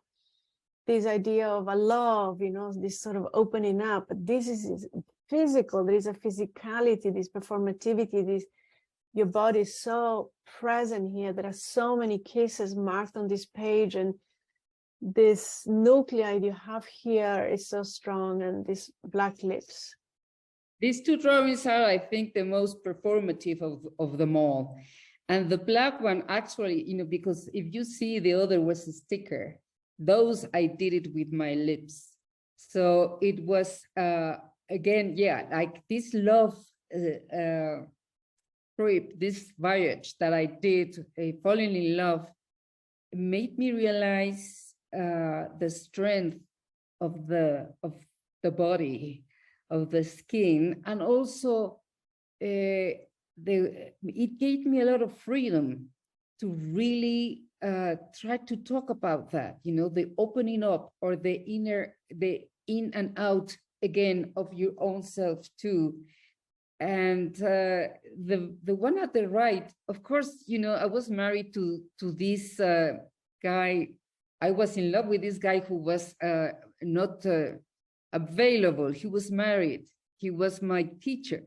S2: this idea of a love, this sort of opening up, but this is physical. There is a physicality, this performativity, your body is so present here. There are so many kisses marked on this page, and this nuclei you have here is so strong, and these black lips.
S3: These two drawings are, I think, the most performative of them all. And the black one actually, you know, because if you see the other was a sticker, those I did it with my lips. So it was, again, yeah, like this love trip, this voyage that I did, falling in love, made me realize the strength of the body, of the skin, and also it gave me a lot of freedom to really try to talk about that, you know, the opening up, or the in and out again of your own self too. And the one at the right, of course, you know, I was married to this guy. I was in love with this guy who was not available. He was married. He was my teacher.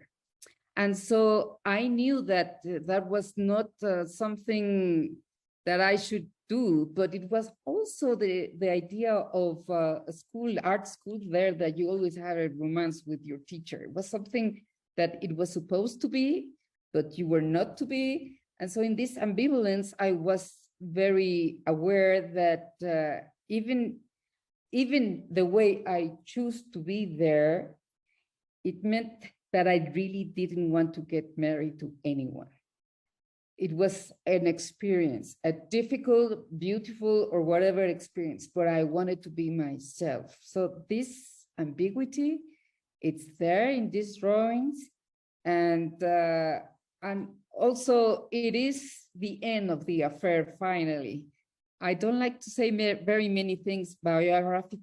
S3: And so I knew that that was not something that I should do, but it was also the idea of a school, art school there, that you always have a romance with your teacher. It was something that it was supposed to be, but you were not to be. And so in this ambivalence, I was very aware that even the way I choose to be there, it meant that I really didn't want to get married to anyone. It was an experience, a difficult, beautiful, or whatever experience, but I wanted to be myself. So this ambiguity, it's there in these drawings, and also it is the end of the affair finally. I don't like to say very many things biographic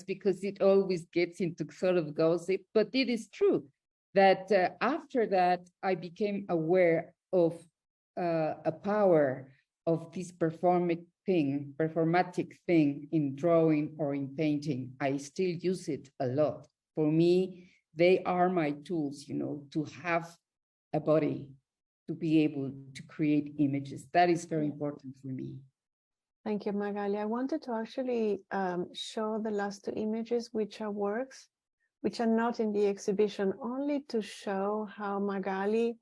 S3: because it always gets into sort of gossip, but it is true that after that, I became aware of a power of this performatic thing in drawing or in painting. I still use it a lot. For me, they are my tools, you know, to have a body, to be able to create images. That is very important for me.
S2: Thank you, Magali. I wanted to actually show the last two images, which are works, which are not in the exhibition, only to show how Magali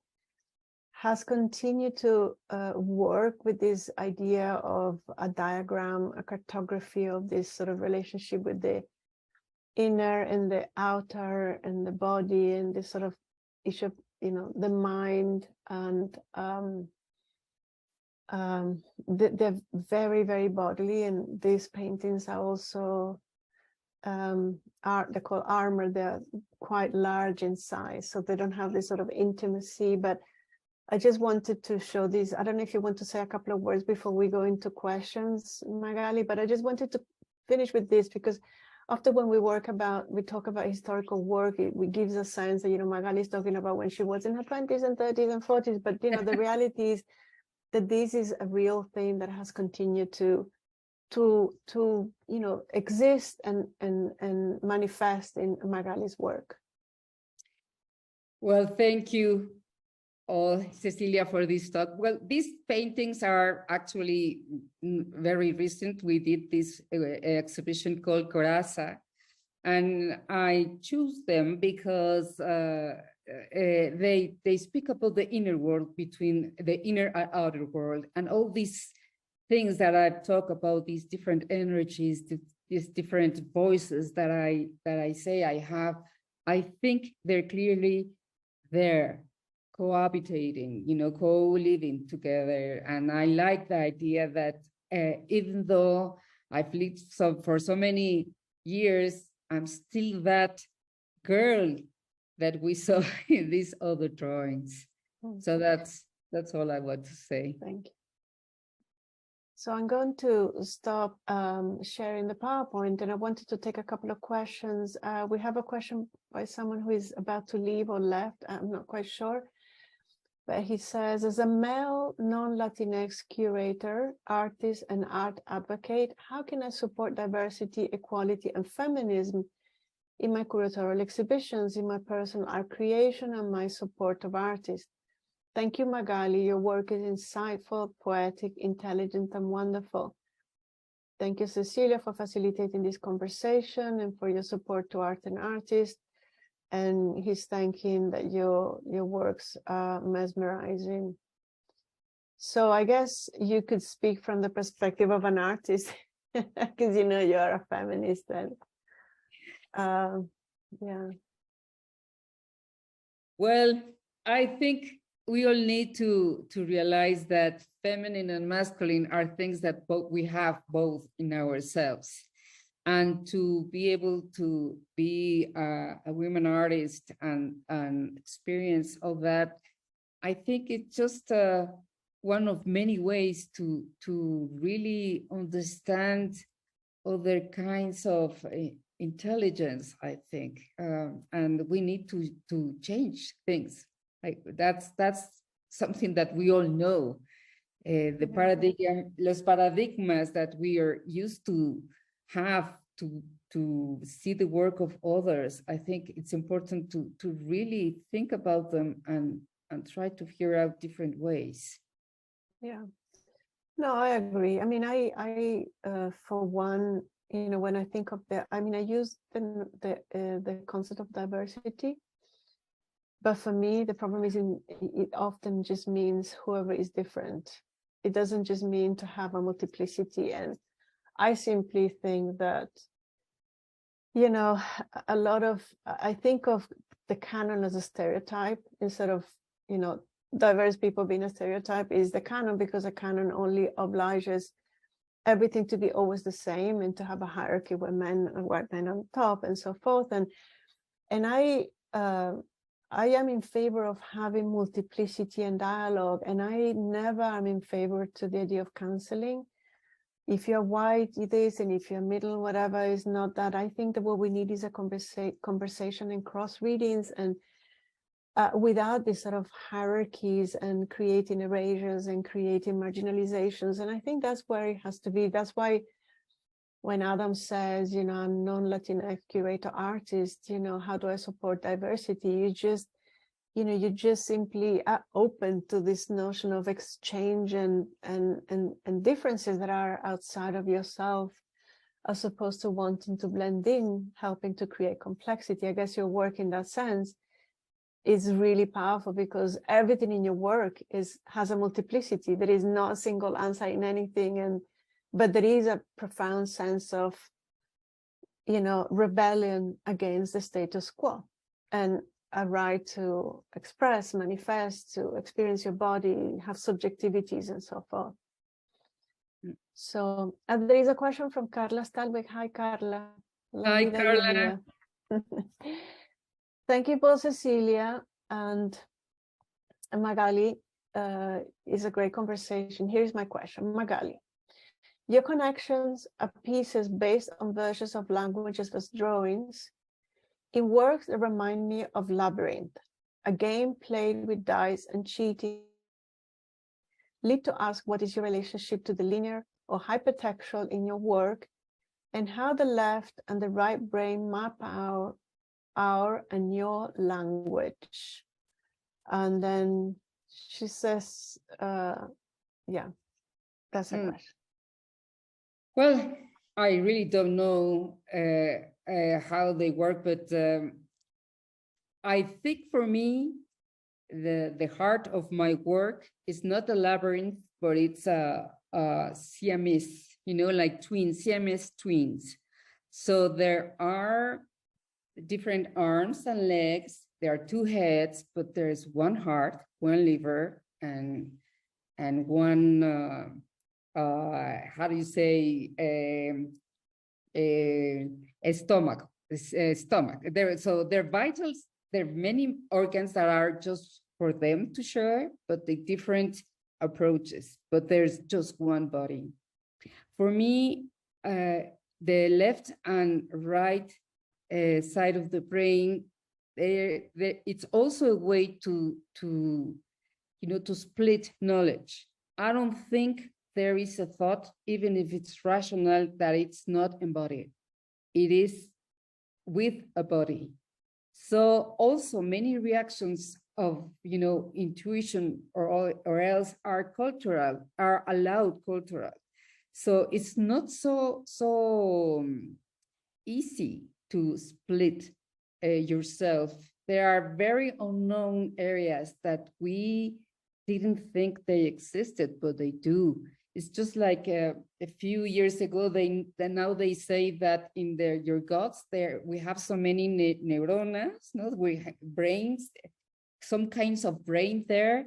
S2: has continued to work with this idea of a diagram, a cartography of this sort of relationship with the inner and the outer and the body, and this sort of issue, you know, the mind, and they're very, very bodily. And these paintings are also they're called armor. They're quite large in size, so they don't have this sort of intimacy. But I just wanted to show these. I don't know if you want to say a couple of words before we go into questions, Magali, but I just wanted to finish with this, because often when we talk about historical work, it gives a sense that, you know, Magali is talking about when she was in her 20s and 30s and 40s, but, you know, the reality is that this is a real thing that has continued to you know, exist and manifest in Magali's work.
S3: Well, thank you all, Cecilia, for this talk. Well, these paintings are actually very recent. We did this exhibition called Coraza, and I choose them because they speak about the inner world, between the inner and outer world, and all these things that I've talked about, these different energies, these different voices that I say I have. I think they're clearly there, cohabitating, you know, co-living together. And I like the idea that even though I've lived for so many years, I'm still that girl that we saw in these other drawings. So that's all I want to say.
S2: Thank you. So I'm going to stop sharing the PowerPoint, and I wanted to take a couple of questions. We have a question by someone who is about to leave or left. I'm not quite sure. But he says, as a male non-Latinx curator, artist, and art advocate, how can I support diversity, equality, and feminism in my curatorial exhibitions, in my personal art creation, and my support of artists? Thank you, Magali. Your work is insightful, poetic, intelligent, and wonderful. thank you, Cecilia, for facilitating this conversation and for your support to art and artists. And he's thanking that your works are mesmerizing. So I guess you could speak from the perspective of an artist, because you know you're a feminist. And yeah.
S3: Well, I think we all need to realize that feminine and masculine are things that we have both in ourselves. And to be able to be a women artist and experience all that, I think it's just one of many ways to really understand other kinds of intelligence, I think, and we need to change things. Like that's something that we all know. The paradigm, los paradigmas that we are used to have to see the work of others. I think it's important to really think about them and try to figure out different ways.
S2: Yeah. No, I agree. I mean, I for one, you know, when I think of I use the concept of diversity, but for me, the problem is it often just means whoever is different. It doesn't just mean to have a multiplicity. And I simply think that, you know, I think of the canon as a stereotype instead of, you know, diverse people being a stereotype is the canon, because a canon only obliges everything to be always the same and to have a hierarchy where men and white men on top and so forth. And I am in favor of having multiplicity and dialogue, and I never am in favor to the idea of canceling. If you're white, it is, and if you're middle, whatever, is not that. I think that what we need is a conversation and cross readings, and without this sort of hierarchies and creating erasures and creating marginalizations. And I think that's where it has to be. That's why when Adam says, you know, I'm non-Latinx curator artist, you know, how do I support diversity? You just simply are open to this notion of exchange and differences that are outside of yourself, as opposed to wanting to blend in, helping to create complexity. I guess your work in that sense is really powerful, because everything in your work has a multiplicity. There is not a single answer in anything, but there is a profound sense of, you know, rebellion against the status quo, and a right to express, manifest, to experience your body, have subjectivities and so forth. So there is a question from Carla Stalbeck. Hi, Carla.
S3: Hi, Carla.
S2: Thank you, both Cecilia and Magali. Is a great conversation. Here's my question, Magali. Your connections are pieces based on versions of languages as drawings in works that remind me of Labyrinth, a game played with dice and cheating. Lead to ask, what is your relationship to the linear or hypertextual in your work, and how the left and the right brain map our and your language? And then she says, yeah, that's a question.
S3: Well, I really don't know how they work, but I think for me, the heart of my work is not a labyrinth, but it's a Siamese, you know, like twins, Siamese twins. So there are different arms and legs. There are two heads, but there's one heart, one liver, and one how do you say, a stomach. So they're vitals. There are many organs that are just for them to share, but the different approaches. But there's just one body. For me, the left and right side of the brain, it's also a way to split knowledge. I don't think there is a thought, even if it's rational, that it's not embodied. It is with a body. So also many reactions of, intuition or else are cultural, are allowed cultural. So it's not so easy to split yourself. There are very unknown areas that we didn't think they existed, but they do. It's just like a few years ago, now they say that in your guts, we have so many neuronas, no? We have brains, some kinds of brain there,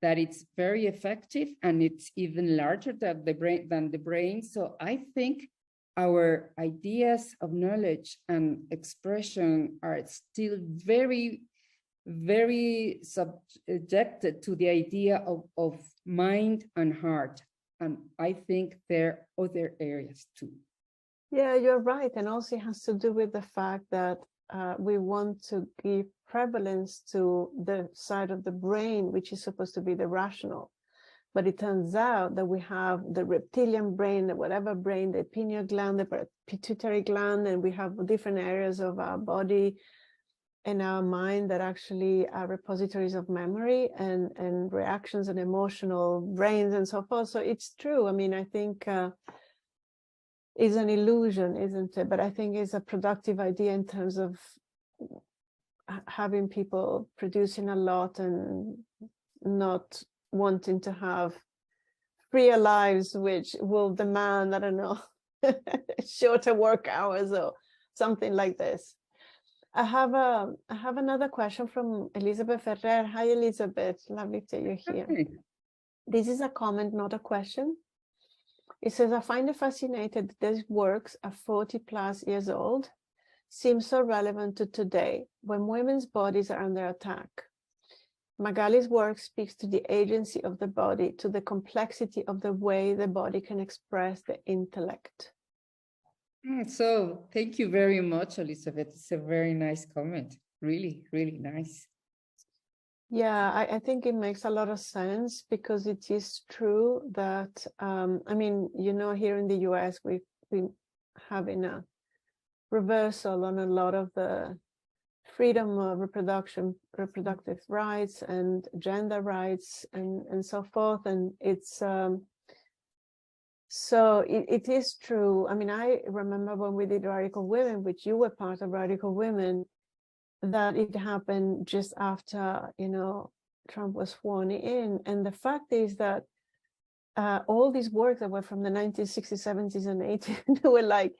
S3: that it's very effective, and it's even larger than the brain. So I think our ideas of knowledge and expression are still very, very subjected to the idea of mind and heart. And I think there are other areas too.
S2: Yeah, you're right. And also it has to do with the fact that we want to give prevalence to the side of the brain, which is supposed to be the rational. But it turns out that we have the reptilian brain, the whatever brain, the pineal gland, the pituitary gland, and we have different areas of our body and our mind that actually are repositories of memory and reactions and emotional brains and so forth. So it's true. I mean, I think it's an illusion, isn't it? But I think it's a productive idea in terms of having people producing a lot and not wanting to have freer lives, which will demand, I don't know, shorter work hours or something like this. I have another question from Elizabeth Ferrer. Hi, Elizabeth. Lovely that you're here.
S3: Okay.
S2: This is a comment, not a question. It says, I find it fascinating that these works are 40 plus years old, seem so relevant to today when women's bodies are under attack. Magali's work speaks to the agency of the body, to the complexity of the way the body can express the intellect.
S3: So thank you very much, Elizabeth. It's a very nice comment. Really, really nice.
S2: Yeah, I think it makes a lot of sense because it is true that, I mean, you know, here in the US, we've been having a reversal on a lot of the freedom of reproductive rights and gender rights and so forth. And it's, so it is true. I mean, I remember when we did Radical Women, which you were part of Radical Women, that it happened just after, you know, Trump was sworn in. And the fact is that all these works that were from the 1960s, 70s, and 80s,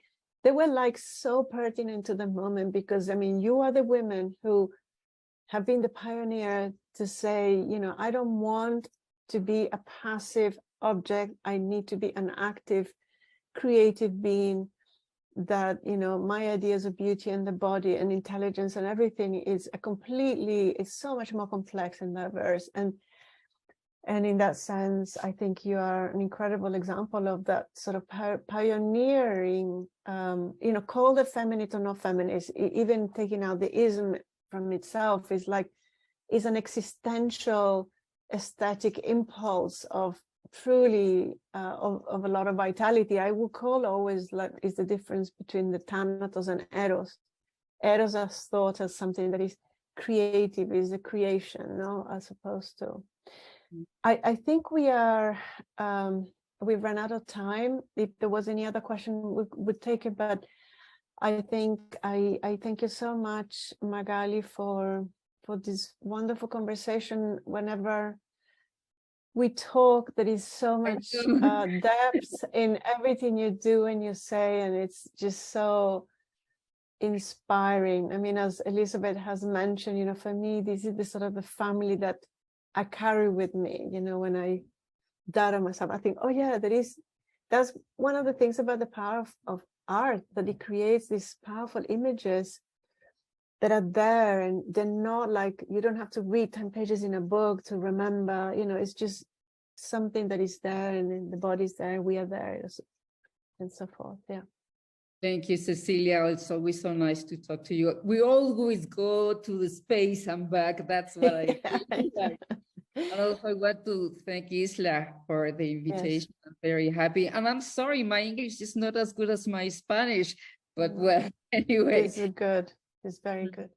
S2: they were like so pertinent to the moment because, I mean, you are the women who have been the pioneer to say, you know, I don't want to be a passive object. I need to be an active, creative being. That, you know, my ideas of beauty and the body and intelligence and everything is it's so much more complex and diverse. And in that sense, I think you are an incredible example of that sort of pioneering, you know, call the feminist or not feminist, even taking out the ism from itself is an existential aesthetic impulse of truly of a lot of vitality. I would call always is the difference between the Thanatos and Eros. Eros is thought as something that is creative, is a creation, no, as opposed to. I think we are we've run out of time. If there was any other question, we would take it. But I think I thank you so much, Magali, for this wonderful conversation. Whenever we talk, there is so much depth in everything you do and you say, and it's just so inspiring. I mean, as Elizabeth has mentioned, you know, for me, this is the sort of the family that I carry with me. You know, when I doubt on myself, I think, oh yeah, that's one of the things about the power of art, that it creates these powerful images that are there, and they're not like, you don't have to read 10 pages in a book to remember, you know, it's just something that is there, and then the body's there, we are there, and so forth. Yeah.
S3: Thank you, Cecilia. It's always so nice to talk to you. We always go to the space and back. That's what I think. And also I want to thank ISLAA for the invitation. Yes. I'm very happy. And I'm sorry, my English is not as good as my Spanish, but well, anyway.
S2: It's good. It's very good.